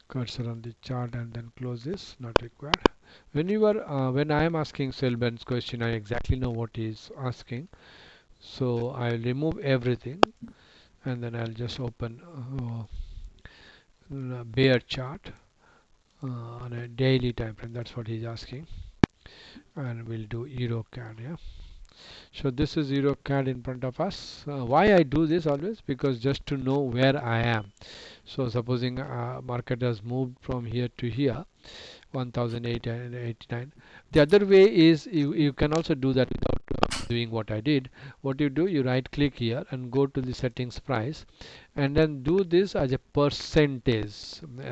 S1: cursor on the chart and then close this. Not required. When I am asking Selben's question, I exactly know what he is asking. So I'll remove everything and then I'll just open bear chart on a daily time frame. That's what he's asking, and we'll do EuroCAD. Yeah. So this is EuroCAD in front of us. Why I do this always? Because just to know where I am. So supposing market has moved from here to here, 1089. The other way is you can also do that without doing what I did. What you do, you right click here and go to the settings price and then do this as a percentage.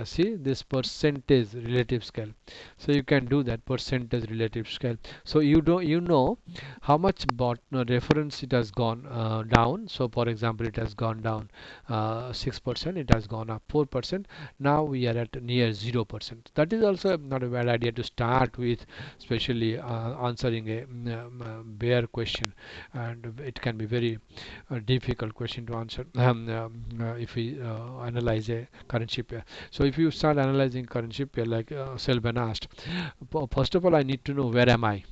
S1: See this percentage relative scale. So you can do that percentage relative scale. So you know how much reference it has gone down. So for example, it has gone down 6%, it has gone up 4%. Now we are at near 0%. That is also not a bad idea to start with, especially answering a bare question, and it can be very difficult question to answer if we analyze a currency pair. So if you start analyzing currency pair like Selban asked, first of all I need to know where am I.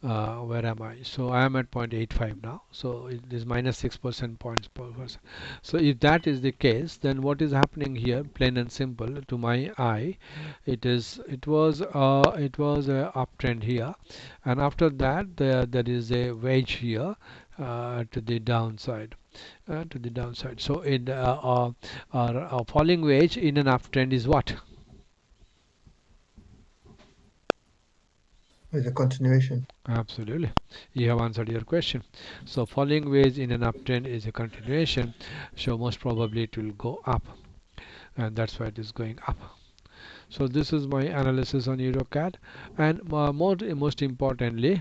S1: Where am I? So I am at 0.85 now. So it is minus 6% points per person. So if that is the case, then what is happening here? Plain and simple to my eye, it was a uptrend here, and after that there is a wedge here to the downside. So in our falling wedge in an uptrend is what?
S4: With a continuation.
S1: Absolutely. You have answered your question. So falling wedge in an uptrend is a continuation. So most probably it will go up. And that's why it is going up. So this is my analysis on EuroCAD. And most importantly,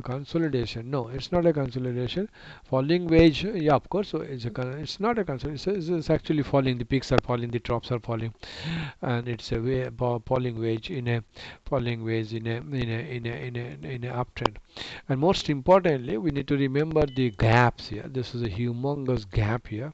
S1: consolidation. No, it's not a consolidation. Falling wedge, yeah, of course. So it's not a consolidation. It's actually falling. The peaks are falling, the drops are falling, and it's a falling wedge in a uptrend. And most importantly, we need to remember the gaps here. This is a humongous gap here,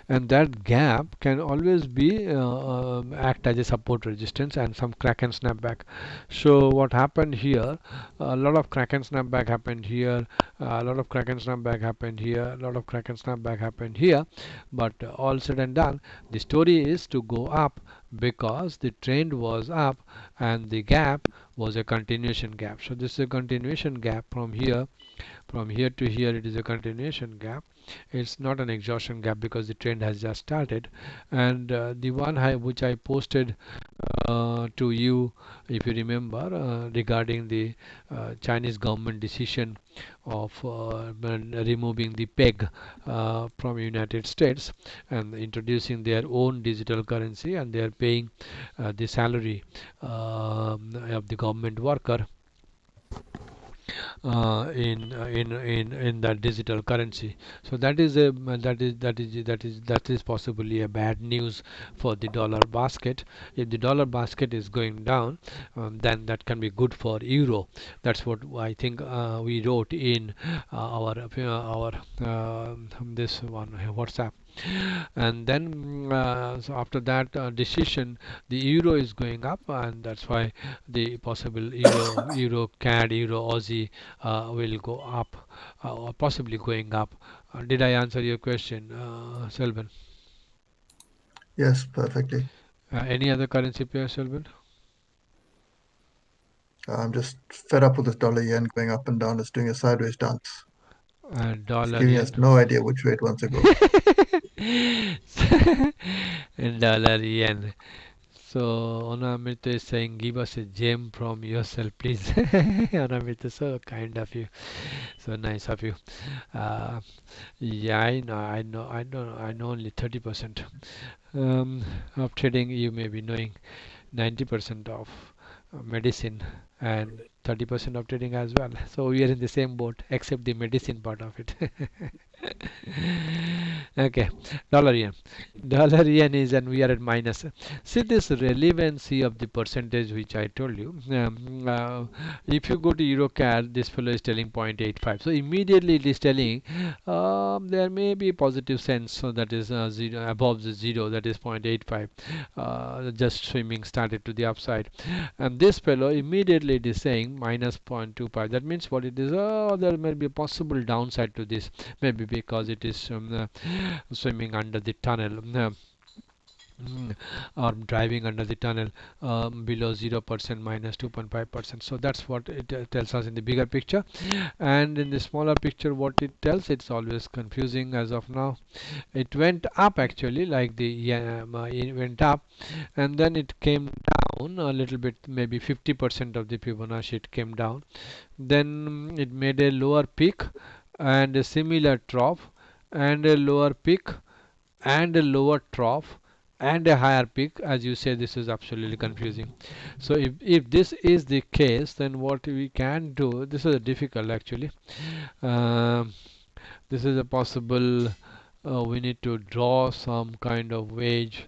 S1: and that gap can always be act as a support resistance and some crack and snapback. So what happened here, a lot of crack and snapback happened here, a lot of crack and snapback happened here, a lot of crack and snapback happened here, but all said and done, the story is to go up because the trend was up and the gap was a continuation gap. So this is a continuation gap from here to here. It is a continuation gap. It's not an exhaustion gap because the trend has just started. And the one which I posted to you, if you remember, regarding the Chinese government decision of removing the peg from United States and introducing their own digital currency, and they are paying the salary of the government worker in that digital currency. So that is possibly a bad news for the dollar basket. If the dollar basket is going down, then that can be good for euro. That's what I think we wrote in our this one WhatsApp. And then so after that decision, the euro is going up, and that's why the possible euro CAD, euro Aussie will go up, or possibly going up. Did I answer your question, Selvan?
S4: Yes, perfectly.
S1: Any other currency pair, Selvan?
S4: I'm just fed up with this dollar yen going up and down. It's doing a sideways dance. It's
S1: Dollar
S4: giving us
S1: yen.
S4: no idea which way it wants to go.
S1: Dollar yen. So Anamrita is saying, give us a gem from yourself, please. Anamrita, so kind of you, so nice of you. Uh, yeah, I know only 30% of trading. You may be knowing 90% of medicine and 30% of trading as well. So we are in the same boat, except the medicine part of it. Okay, dollar yen. Dollar yen is, and we are at minus. See this relevancy of the percentage which I told you. If you go to EuroCAD, this fellow is telling 0.85. So immediately it is telling there may be positive sense, so that is zero above the zero, that is 0.85. Just swimming started to the upside, and this fellow immediately it is saying minus 0.25. That means what it is? Oh, there may be a possible downside to this, maybe because it is swimming under the tunnel. Or driving under the tunnel below 0% minus 2.5%. So that's what it tells us in the bigger picture, and in the smaller picture what it tells, it's always confusing as of now. It went up actually, like the it went up and then it came down a little bit, maybe 50% of the Fibonacci it came down, then it made a lower peak and a similar trough and a lower peak and a lower trough and a higher peak. As you say, this is absolutely confusing. So if this is the case, then what we can do, this is difficult actually. um, this is a possible, we need to draw some kind of wedge.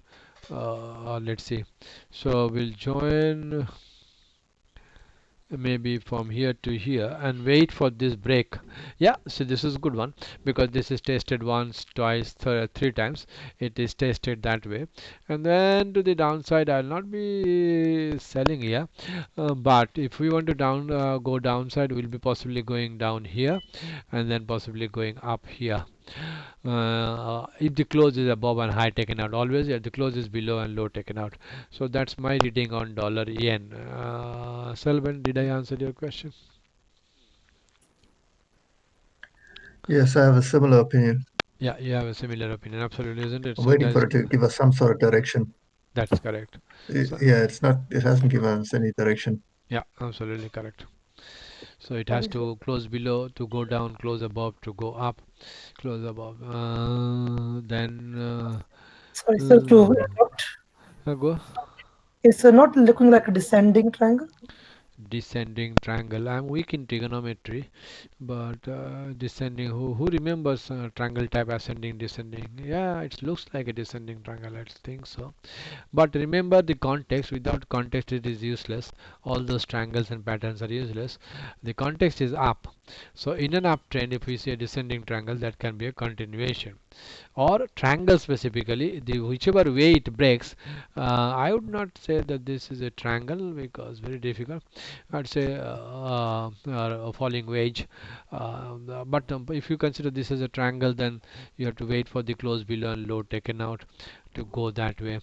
S1: Let's see. So we'll join maybe from here to here and wait for this break. Yeah, so this is good one, because this is tested once, twice, three times. It is tested that way, and then to the downside I'll not be selling here, but if we want to go downside, we'll be possibly going down here and then possibly going up here. If the close is above and high taken out, always if the close is below and low taken out. So that's my reading on dollar yen. Selvan, did I answer your question?
S4: Yes, I have a similar opinion.
S1: Yeah, you have a similar opinion, absolutely, isn't it?
S4: I'm
S1: So
S4: waiting for it to give us some sort of direction.
S1: that's correct. So
S4: Yeah, it hasn't given us any direction.
S1: yeah, absolutely correct. So it has to close below to go down, close above to go up, close above. Then
S3: Sorry, sir, to interrupt.
S1: go.
S3: It's not looking like a descending triangle.
S1: Descending triangle. I'm weak in trigonometry, but descending. Who remembers triangle type, ascending, descending? Yeah, it looks like a descending triangle. I think so. But remember the context. Without context, it is useless. All those triangles and patterns are useless. The context is up. So in an uptrend, if we see a descending triangle, that can be a continuation, or triangle specifically, the whichever way it breaks. I would not say that this is a triangle because very difficult. I'd say a falling wedge. But if you consider this as a triangle, then you have to wait for the close below and low taken out to go that way.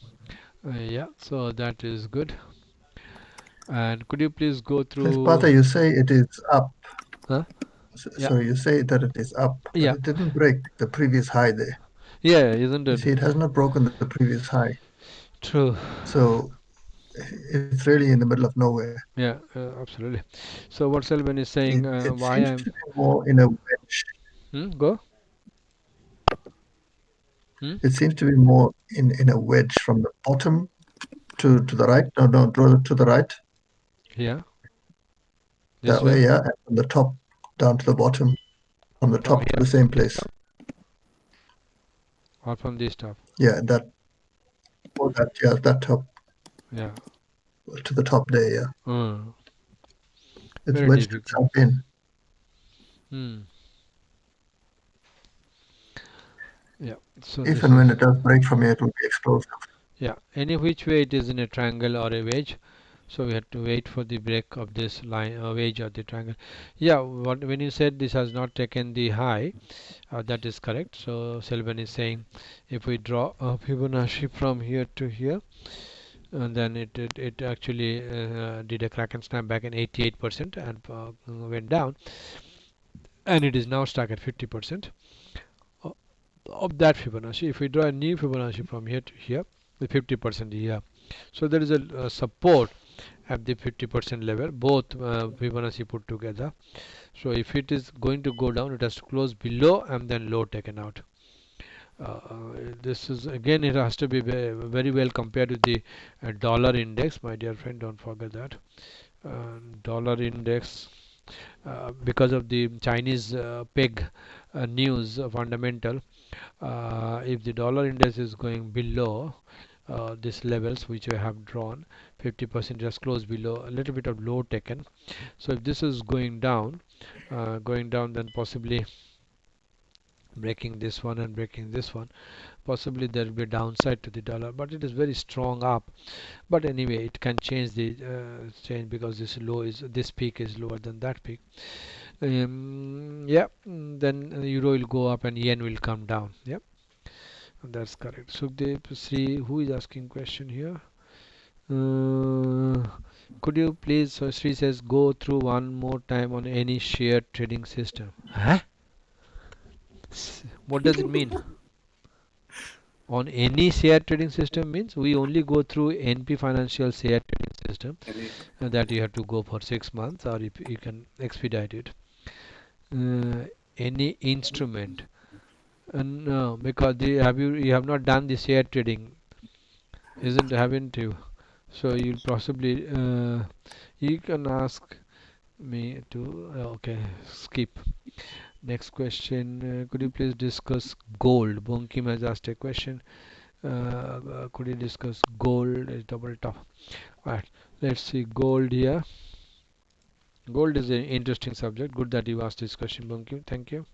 S1: Yeah, so that is good. And could you please go
S4: As
S1: through?
S4: Pata, you say it is up.
S1: Huh? Yeah,
S4: So you say that it is up, but
S1: yeah,
S4: it didn't break the previous high there.
S1: yeah, isn't
S4: You
S1: it?
S4: see, it has not broken the previous high.
S1: True.
S4: So it's really in the middle of nowhere.
S1: Yeah, absolutely. So what Selvan is saying,
S4: It
S1: why
S4: seems
S1: I'm
S4: to be more in a wedge.
S1: go. Hmm?
S4: It seems to be more in a wedge from the bottom to the right. No, to the right.
S1: Yeah, this
S4: That
S1: way,
S4: way, yeah. And from the top down to the bottom, from the
S1: from
S4: top to
S1: here
S4: the same place.
S1: or from this top.
S4: Yeah, that top
S1: Yeah.
S4: to the top there, yeah.
S1: Mm.
S4: It's
S1: Very
S4: wedged
S1: difficult.
S4: itself in.
S1: Hmm. Yeah. So
S4: If
S1: this
S4: and
S1: is,
S4: when it does break from here, it will be explosive.
S1: yeah. Any which way it is in a triangle or a wedge. So we have to wait for the break of this line, wedge or the triangle. Yeah. When you said this has not taken the high, that is correct. So Selvan is saying, if we draw a Fibonacci from here to here, and then it actually did a crack and snap back in 88% and went down, and it is now stuck at 50% of that Fibonacci. If we draw a new Fibonacci from here to here, the 50% here, so there is a support at the 50% level, both Fibonacci put together. So if it is going to go down, it has to close below and then low taken out. This is again, it has to be very well compared with the dollar index, my dear friend, don't forget that. Dollar index, because of the Chinese peg news fundamental, if the dollar index is going below these levels which I have drawn, 50% just close below, a little bit of low taken. So if this is going down, then possibly breaking this one and breaking this one, possibly there will be a downside to the dollar, but it is very strong up. But anyway, it can change the change, because this peak is lower than that peak. Yeah, then euro will go up and yen will come down. Yep, that's correct. Sukhdev Sri, who is asking question here? Could you please, so Sri says, go through one more time on any share trading system. Huh? What does it mean? On any share trading system means we only go through NP Financial share trading system, that you have to go for 6 months, or if you can expedite it. Any instrument, no, because you have not done the share trading, haven't you? So you'll possibly you can ask me to okay, skip. Next question, could you please discuss gold? Bonkim has asked a question. Could you discuss gold? Is double top. Right, let's see gold here. Gold is an interesting subject. Good that you asked this question, Bonkim. Thank you.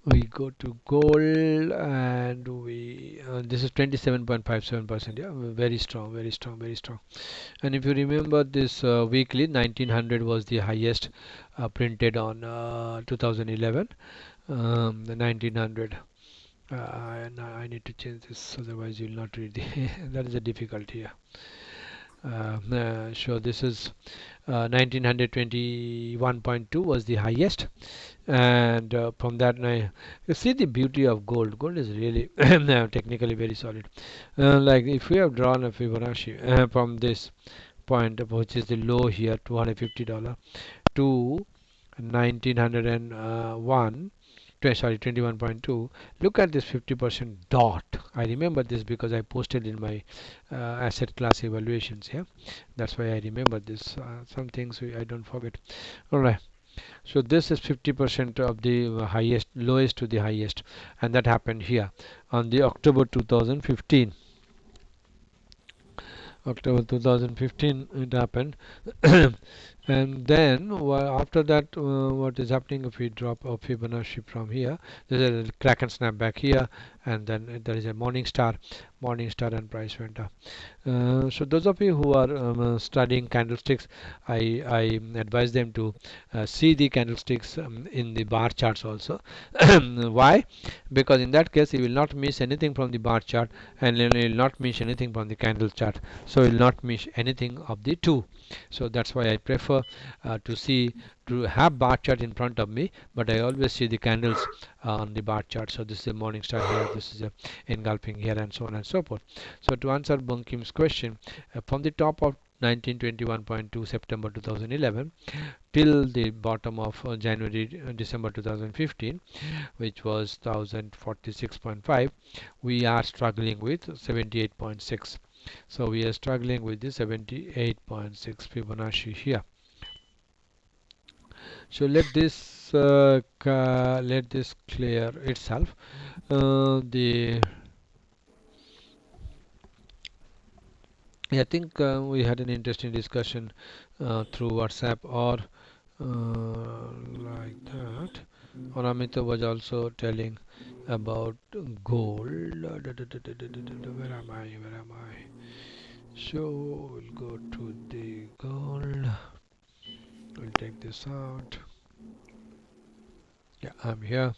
S1: We go to gold, and we this is 27.57%. Yeah, very strong, very strong, very strong. And if you remember this weekly, 1900 was the highest printed on 2011. The 1900. And I need to change this, otherwise you will not read the that is a difficulty here. So this is 1921.2 was the highest, and from that, you see the beauty of gold. Gold is really technically very solid. Like if we have drawn a Fibonacci from this point, which is the low here, $250 to 1901, sorry, 21.2. Look at this 50% dot. I remember this because I posted in my asset class evaluations here. That's why I remember this. Some things I don't forget. All right. So this is 50% of the highest, lowest to the highest, and that happened here on the October 2015. October 2015 it happened. And then after that, what is happening if we drop a Fibonacci from here? There's a crack and snap back here, and then there is a morning star, and price went up. So those of you who are studying candlesticks, I advise them to see the candlesticks in the bar charts also. Why? Because in that case you will not miss anything from the bar chart, and you will not miss anything from the candle chart. So you will not miss anything of the two. So that's why I prefer to have bar chart in front of me, but I always see the candles on the bar chart. So this is a morning star here, this is a engulfing here, and so on and so forth. So to answer Bunkim's question, from the top of 1921.2 September 2011 till the bottom of December 2015, which was 1046.5, we are struggling with 78.6. So we are struggling with the 78.6 Fibonacci here. So let this clear itself. I think we had an interesting discussion through WhatsApp or like that. Or Amita was also telling about gold. Where am I? So we'll go to the gold. We'll take this out. Yeah, I'm here.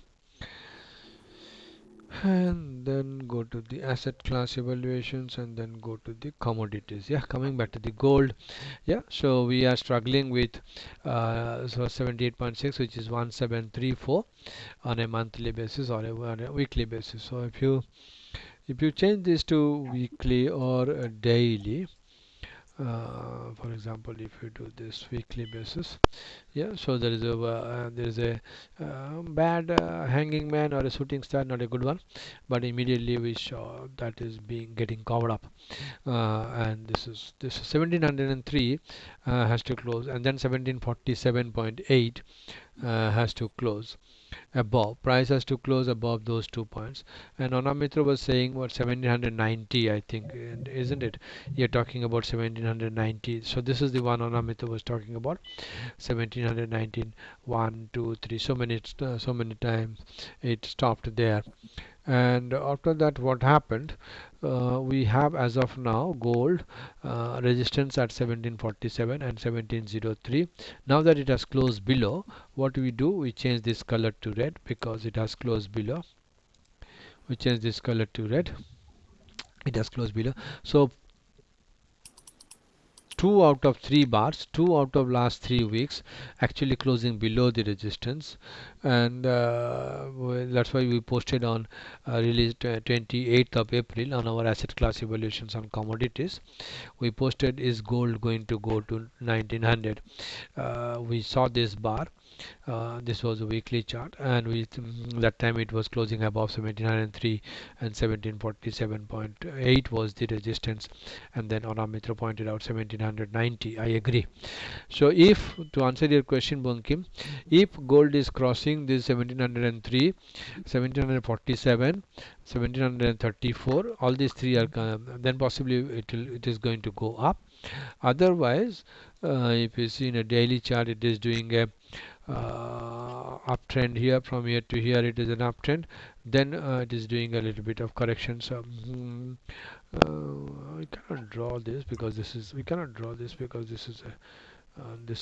S1: and then go to the asset class evaluations and then go to the commodities. Yeah, coming back to the gold. Yeah, so we are struggling with so 78.6, which is 1734 on a monthly basis or on a weekly basis. So if you change this to weekly or daily, for example, if you do this weekly basis, yeah, so there is a bad hanging man or a shooting star, not a good one, but immediately we saw that is being getting covered up, and this is 1703 has to close, and then 1747.8 has to close above. Price has to close above those 2 points. And Anamitra was saying what 1790, I think, and isn't it? You're talking about 1790. So this is the one Anamitra was talking about. 1719, 1, 2, 3. So many times it stopped there. And after that, what happened? We have as of now gold resistance at 1747 and 1703. Now that it has closed below, what we do, we change this color to red because it has closed below. We change this color to red. It has closed below. So 2 out of 3 bars, 2 out of last 3 weeks actually closing below the resistance, and that's why we posted on released 28th of April on our asset class evaluations on commodities. We posted, is gold going to go to 1900? We saw this bar. This was a weekly chart, and that time it was closing above 1703 and 1747.8 was the resistance, and then Anamitra pointed out 1790. I agree. So if, to answer your question, Bankim, if gold is crossing this 1703, 1747, 1734, all these three are then possibly it is going to go up. Otherwise, if you see in a daily chart, it is doing a uptrend here. From here to here it is an uptrend, then it is doing a little bit of correction. So we cannot draw this because this is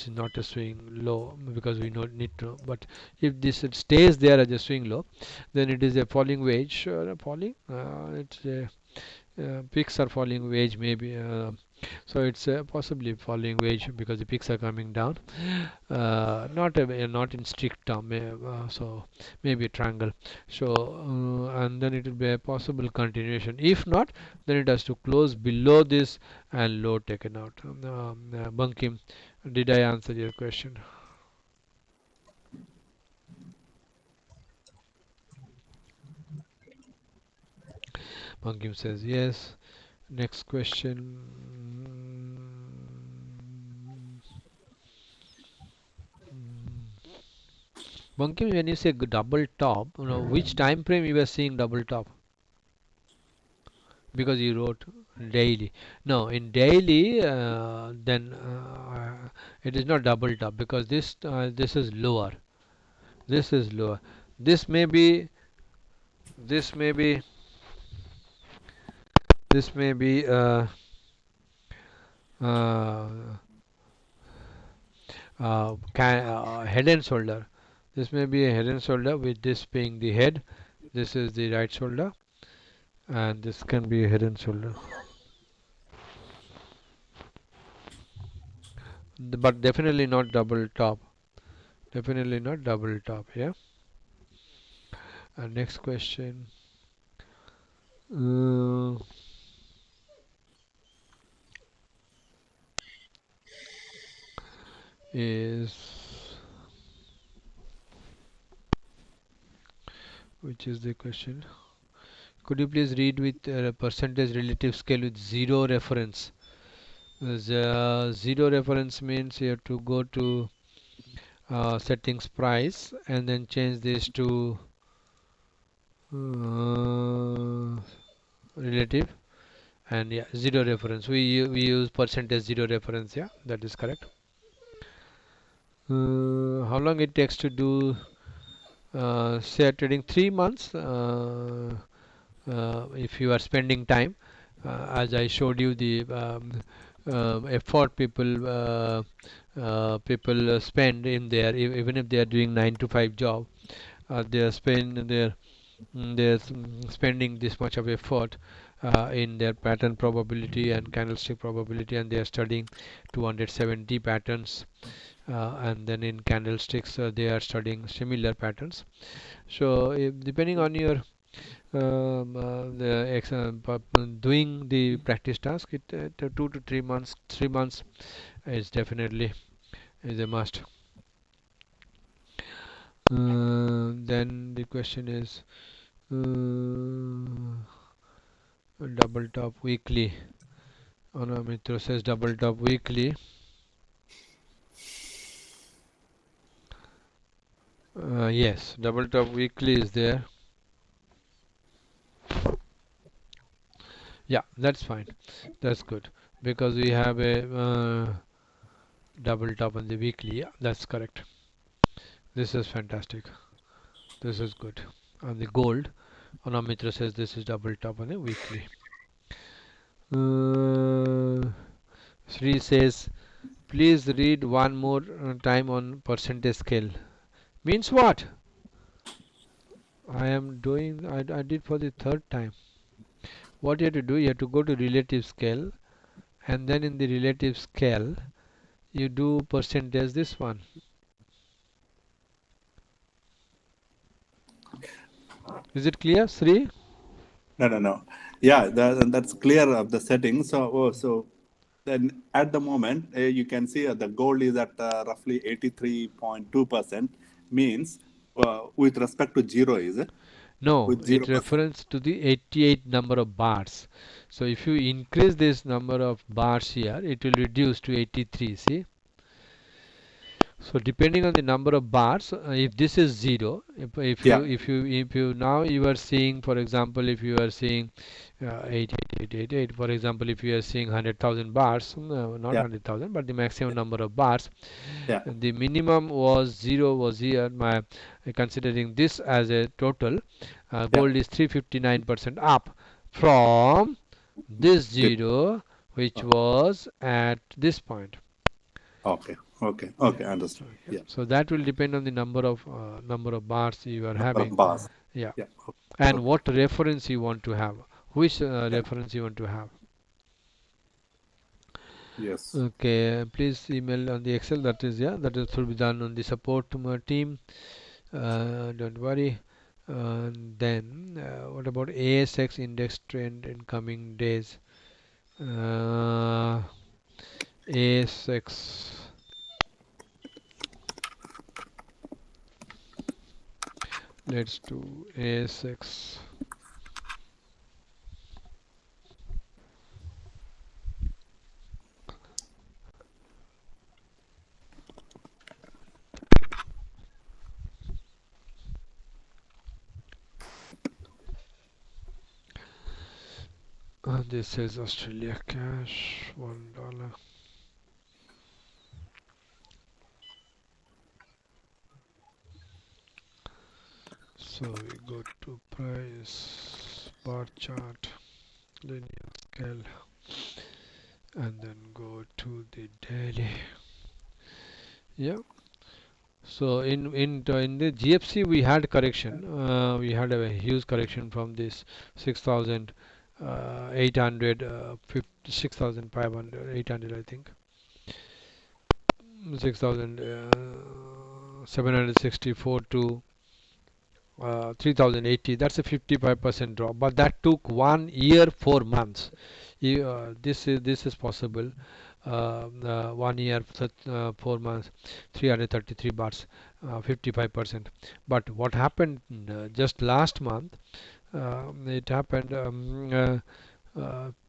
S1: not a swing low, because we don't need to. But if this it stays there as a swing low, then it is a falling wedge, it's a peaks are falling wedge, maybe. So it's possibly falling wedge because the peaks are coming down, not in strict term, so maybe a triangle. So and then it will be a possible continuation. If not, then it has to close below this and low taken out. Bankim, did I answer your question? Bankim says yes. Next question. Bankim, when you say double top, which time frame you were seeing double top? Because you wrote daily. No, in daily, then it is not double top, because this is lower. This is lower. This may be. This may be. This may be. Uh, Head and shoulder. This may be a head and shoulder, with this being the head. This is the right shoulder, and this can be a head and shoulder. But definitely not double top. Definitely not double top. Yeah. And next question. Uh, is Which is the question? Could you please read with percentage relative scale with zero reference? Zero reference means you have to go to settings, price, and then change this to relative, and yeah, zero reference. We use percentage zero reference. Yeah, that is correct. How long it takes to do share trading? 3 months. If you are spending time, as I showed you the effort people spend in there, even if they are doing 9 to 5 job, they are spend their they're spending this much of effort in their pattern probability and candlestick probability, and they are studying 270 patterns, and then in candlesticks they are studying similar patterns. So depending on your doing the practice task, it 2 to 3 months, 3 months is definitely is a must. Then the question is double top weekly. Anamitra says double top weekly. Yes, double top weekly is there. Yeah, that's fine. That's good because we have a double top on the weekly. Yeah, that's correct. This is fantastic. This is good. On the gold, Anamitra says this is double top on a weekly. Sri says, please read one more time on percentage scale. Means what? I am doing, I did for the third time. What you have to do, you have to go to relative scale, and then in the relative scale, you do percentage this one. Is it clear, Sri?
S2: No. Yeah, that's clear of the settings. So then at the moment, you can see the gold is at roughly 83.2%, means with respect to zero, is it?
S1: No,
S2: With
S1: it
S2: 0%.
S1: refers to the 88 number of bars. So if you increase this number of bars here, it will reduce to 83. See? So depending on the number of bars, if this is 0,
S2: Yeah,
S1: if you now you are seeing, for example, if you are seeing 88888, for example, if you are seeing 100,000 bars, no, not
S2: yeah,
S1: 100,000, but the maximum number of bars,
S2: yeah,
S1: the minimum was 0 was here. Considering this as a total,
S2: yeah.
S1: gold is 359% up from this
S2: Tip.
S1: 0, which
S2: Oh,
S1: was at this point.
S2: okay, understood.
S1: Okay.
S2: Yeah,
S1: So that will depend on the number of bars you are
S2: number
S1: having.
S2: of bars.
S1: Yeah,
S2: Yeah,
S1: and
S2: okay.
S1: what reference you want to have, which
S2: Yeah,
S1: reference you want to have.
S2: yes.
S1: Okay, please email on the Excel. That is, yeah, that is will be done on the support team. Don't worry. Then what about ASX index trend in coming days? ASX. Let's do ASX. This is Australia cash, $1. So we go to price, bar chart, linear scale, and then go to the daily. Yeah. So in the GFC we had correction. We had a huge correction from this 6,800, 6,500, 800, I think. 6,764 to 3080. That's a 55% drop, but that took 1 year 4 months. This is possible. 1 year 4 months, 333 bahts, 55%. But what happened just last month, it happened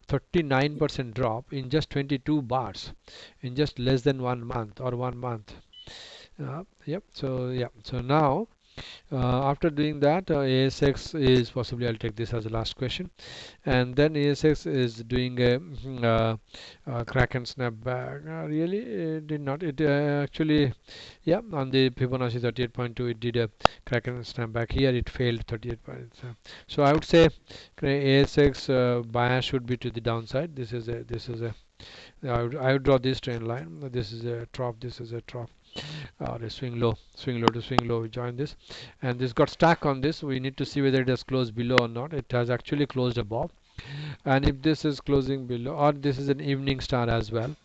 S1: 39% drop in just 22 bars in just less than 1 month or 1 month. Yep. So yeah. So now after doing that, ASX is possibly, I'll take this as the last question, and then ASX is doing a crack and snap back. Really, it did not. It actually, yeah, on the Fibonacci 38.2, it did a crack and snap back. Here, it failed 38 points. So I would say ASX bias should be to the downside. This is a. I would draw this trend line. This is a trough. This is a trough. or a swing low to swing low. We join this, and this got stuck on this. We need to see whether it has closed below or not. It has actually closed above, and if this is closing below, or this is an evening star as well,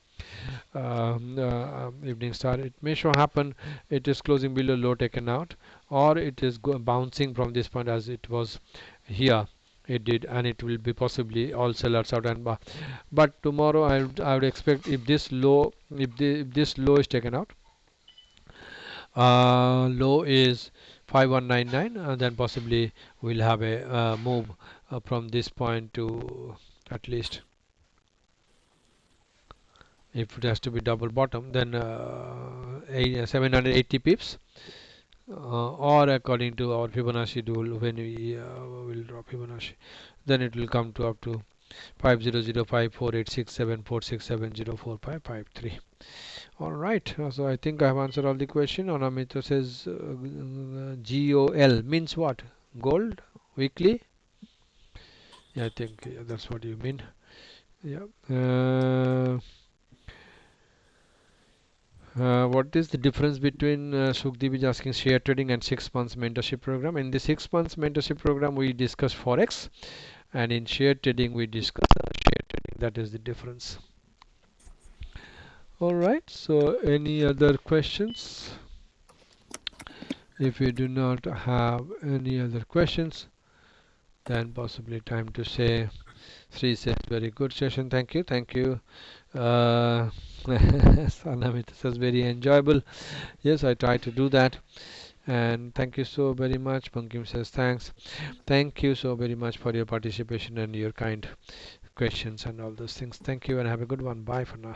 S1: evening star, it may show happen it is closing below low taken out, or it is bouncing from this point as it was here. It did, and it will be possibly all sellers out and but tomorrow I would expect if this low, if this low is taken out, low is 5199, then possibly we'll have a move from this point to at least, if it has to be double bottom, then 780 pips, or according to our Fibonacci rule, when we will drop Fibonacci, then it will come to up to 5005486746704553. All right, so I think I have answered all the question. Anamita says GOL means what? Gold weekly? Yeah, I think that's what you mean. Yeah. What is the difference between Sukhdeep is asking share trading and 6 months mentorship program? In the 6 months mentorship program, we discuss Forex, and in share trading, we discuss share trading. That is the difference. All right. So, any other questions? If you do not have any other questions, then possibly time to say. Sri says very good session. Thank you. Thank you. Sanamita says very enjoyable. Yes, I try to do that. And thank you so very much. Bankim says thanks. Thank you so very much for your participation and your kind questions and all those things. Thank you and have a good one. Bye for now.